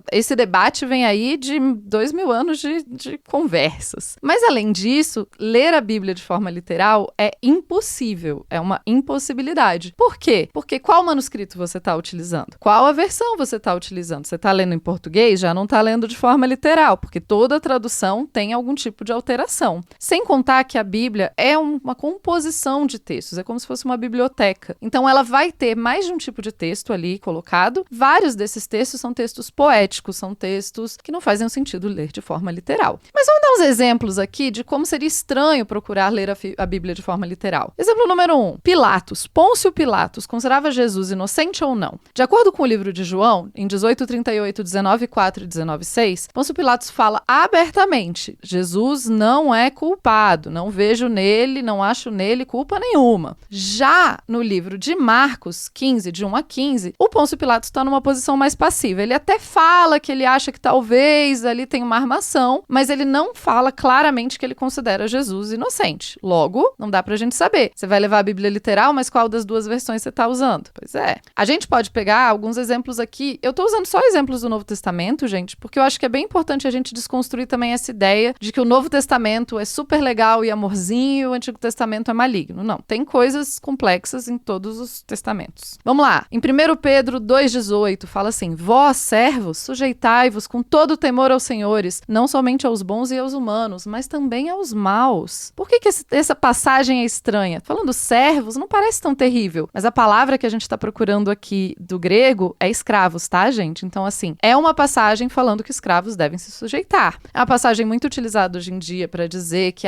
esse debate vem aí de 2000 anos de conversas. Mas, além disso, ler a Bíblia de forma literal é impossível. É uma impossibilidade. Por quê? Porque qual manuscrito você está utilizando? Qual a versão você está utilizando? Você está lendo em português? Já não está lendo de forma literal, porque toda tradução tem algum tipo de alteração. Sem contar que a Bíblia é uma composição de textos. É como se fosse uma biblioteca. Então, ela vai ter mais de um tipo de texto ali colocado. Vários desses textos são textos poéticos, são textos que não fazem sentido ler de forma literal. Mas vamos dar uns exemplos aqui de como seria estranho procurar ler a Bíblia de forma literal. Exemplo número 1. Pilatos. Pôncio Pilatos considerava Jesus inocente ou não? De acordo com o livro de João, em 18:38, 19:4 e 19:6, Pôncio Pilatos fala abertamente: Jesus não é culpado, não vejo nele, não acho nele culpa nenhuma. Já no livro de Marcos 15, de 1 a 15, o Pôncio Pilatos está numa posição mais passiva. Ele até fala que ele acha que talvez ali tem uma armação, mas ele não fala claramente que ele considera Jesus inocente. Logo, não dá pra gente saber. Você vai levar a Bíblia literal, mas qual das duas versões você tá usando? Pois é. A gente pode pegar alguns exemplos aqui. Eu tô usando só exemplos do Novo Testamento, gente, porque eu acho que é bem importante a gente desconstruir também essa ideia de que o Novo Testamento é super legal e amorzinho e o Antigo Testamento é maligno. Não, tem coisas complexas em todos os testamentos. Vamos lá. Em 1 Pedro 2,18 fala assim: vós, servos, sujeitai-vos com todo o temor aos senhores, não somente aos bons e aos humanos, mas também aos maus. Por que essa passagem é estranha? Falando servos, não parece tão terrível, mas a palavra que a gente está procurando aqui do grego é escravos, tá, gente? Então, assim, é uma passagem falando que escravos devem se sujeitar. É uma passagem muito utilizada hoje em dia para dizer que,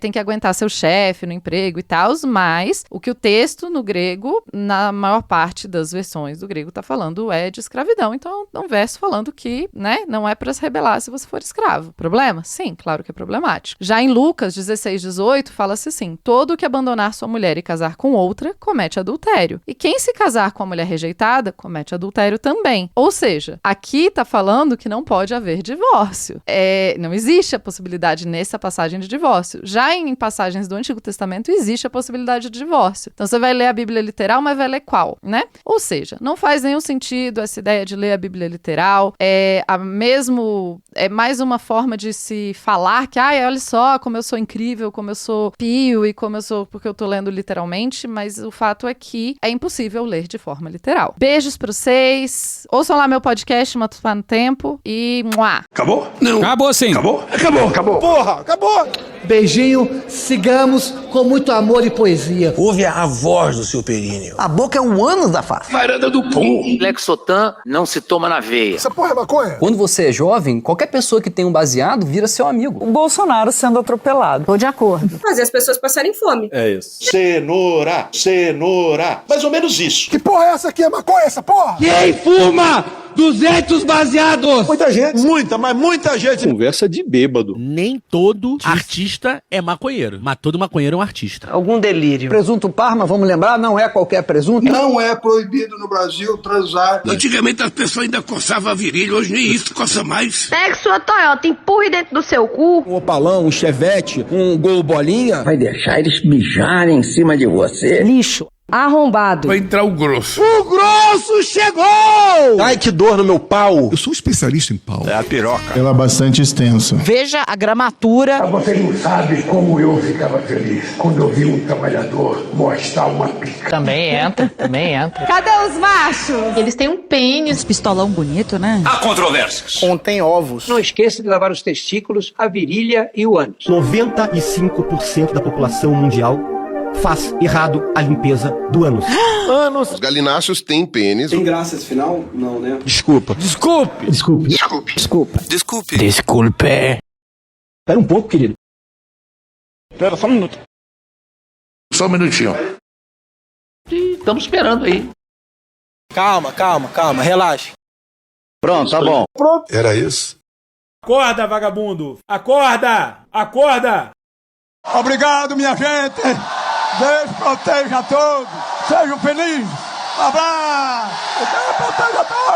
tem que aguentar seu chefe no emprego e tal, mas o que o texto no grego, na maior parte das versões do grego, tá falando é de escravidão. Então, é um verso falando que, né, não é para se rebelar se você for escravo. Problema? Sim, claro que é problemático. Já em Lucas 16:18, fala-se assim: todo que abandonar sua mulher e casar com outra, comete adultério. E quem se casar com a mulher rejeitada, comete adultério também. Ou seja, aqui tá falando que não pode haver divórcio. Não existe a possibilidade nessa passagem de divórcio. Já em passagens do Antigo Testamento, existe a possibilidade de divórcio. Então você vai ler a Bíblia literal, mas vai ler qual, né? Ou seja, não faz nenhum sentido essa ideia de ler a Bíblia literal. É mais uma forma de se falar que, olha só como eu sou incrível, como eu sou pio e como eu sou porque eu tô lendo literalmente, mas o fato é que é impossível ler de forma literal. Beijos pra vocês. Ouçam lá meu podcast, Matupá no Tempo e...
Acabou? Não. Acabou sim.
Acabou?
Porra, acabou!
Beijinho, sigamos com muito amor e poesia.
Ouve a voz do seu períneo.
A boca é um ânus da face.
Varanda do pum.
Lexotan não se toma na veia.
Essa porra é maconha?
Quando você é jovem, qualquer pessoa que tem um baseado vira seu amigo.
O Bolsonaro sendo atropelado.
Tô de acordo.
Fazer as pessoas passarem fome.
É isso.
Cenoura. Mais ou menos isso.
Que porra é essa aqui? É maconha essa porra?
Quem fuma 200 baseados? Muita gente. Mas muita gente.
Conversa de bêbado. Nem todo artista é maconheiro, mas todo maconheiro é um artista.
Algum delírio. Presunto Parma, vamos lembrar, não é qualquer presunto.
Não é proibido no Brasil transar.
Antigamente as pessoas ainda coçavam a virilha, hoje nem isso coça mais.
Pegue sua Toyota, empurre dentro do seu cu.
Um Opalão, um Chevette, um Gol Bolinha.
Vai deixar eles mijarem em cima de você.
Lixo. Arrombado.
Vai entrar o grosso.
O grosso chegou!
Ai, que dor no meu pau.
Eu sou especialista em pau.
É a piroca.
Ela é bastante extensa.
Veja a gramatura.
Você não sabe como eu ficava feliz quando eu vi um trabalhador mostrar uma pica.
Também entra.
Cadê os machos? Eles têm um pênis.
Pistolão bonito, né?
Há controvérsias.
Contém ovos.
Não esqueça de lavar os testículos, a virilha e o ânus.
95% da população mundial
faz errado a limpeza do ânus.
Ânus. Os galináceos têm pênis.
Tem graça esse final? Não, né?
Desculpa.
Desculpe. Desculpe.
Desculpe.
Desculpa.
Desculpe.
Desculpe. Espera um pouco, querido.
Espera só um minuto.
Só um minutinho. Estamos esperando aí.
Calma, relaxa.
Pronto, tá bom.
Pronto.
Era isso?
Acorda, vagabundo! Acorda! Acorda!
Obrigado, minha gente. Deus proteja a todos. Sejam felizes. Um abraço. Deus proteja a todos.